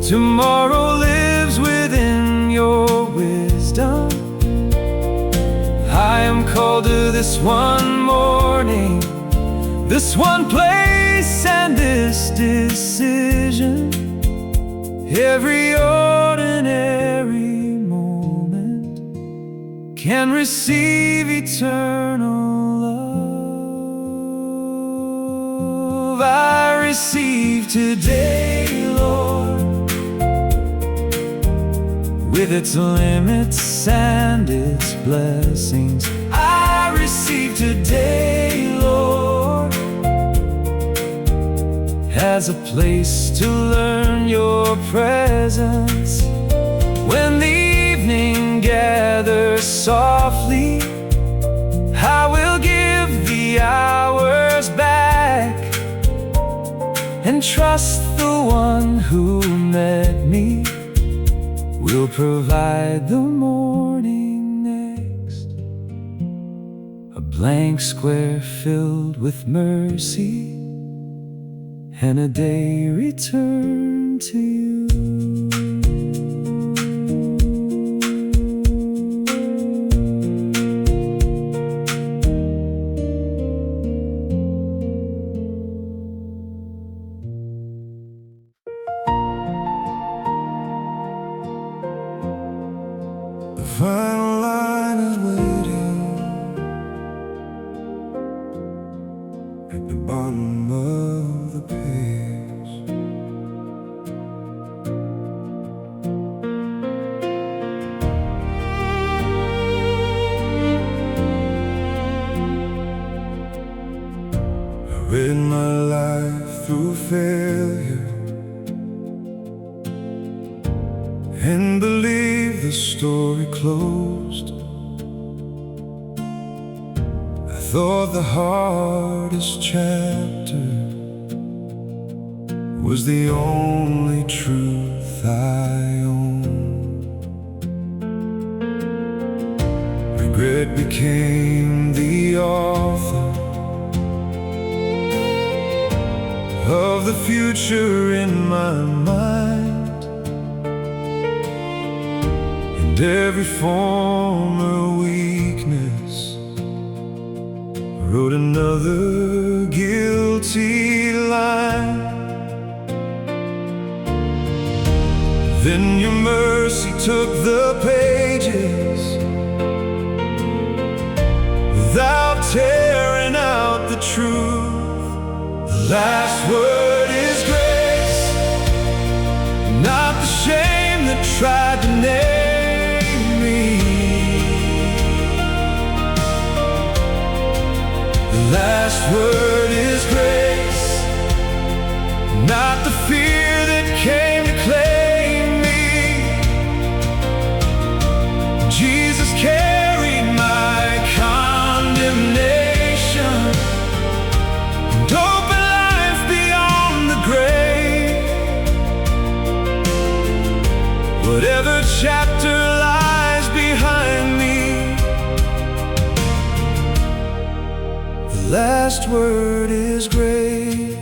Speaker 1: Tomorrow lives within your wisdom. I am called to this one morning, this one place, and this decision. Every ordinary moment can receive eternal love. I receive today, Lord, with its limits and its blessings. I receive today, Lord, as a place to learn your presence. When the evening gathers softly, I will give the hours back and trust the one who met me will provide the morning next. A blank square filled with mercy and a day returned to you. The final line is waiting at the bottom of the page. I read my life through failure and believe the story closed. I thought the hardest chapter was the only truth I owned. Regret became the author of the future in my mind. every former weakness, wrote another guilty line. Then your mercy took the pages without tearing out the truth. The last word is grace, not the shame that tried to name me. The last word is grace, not the fear that came to claim me. Jesus carried my condemnation and opened life beyond the grave. Whatever chapter lies behind me, the last word is grace.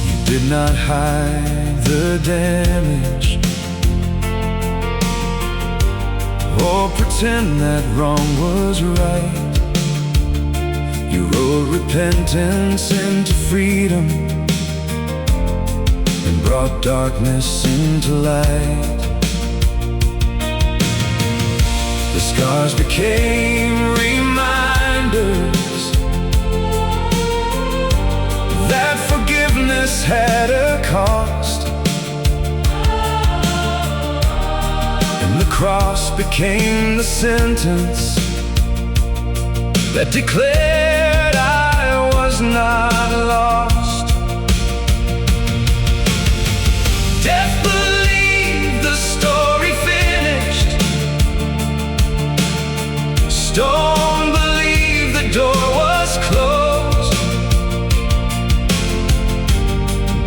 Speaker 1: You did not hide the damage or pretend that wrong was right. You wrote repentance into freedom and brought darkness into light. The scars became reminders that forgiveness had a cost, and the cross became the sentence that declared I was not lost. Death believed the story finished. Stone believed the door was closed.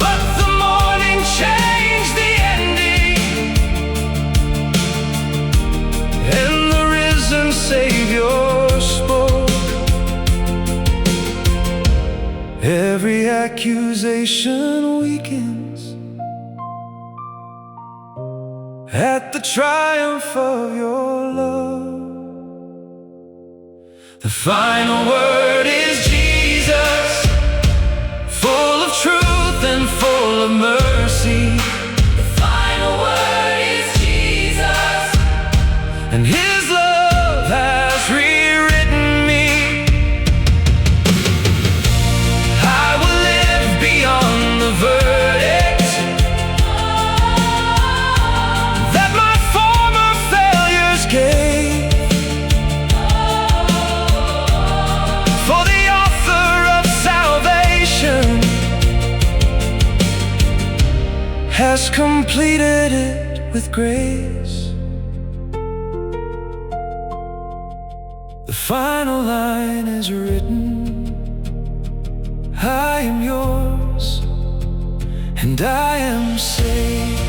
Speaker 1: But the morning changed the ending, and the risen Savior spoke. Every accusation weakens at the triumph of your love. The final word is Jesus, full of truth and full of mercy. The final word is Jesus, and His love has rewritten me. I will live beyond the verdict that my former failures gave. For the author of salvation has completed it with grace. The final line is written, I am yours, and I am saved.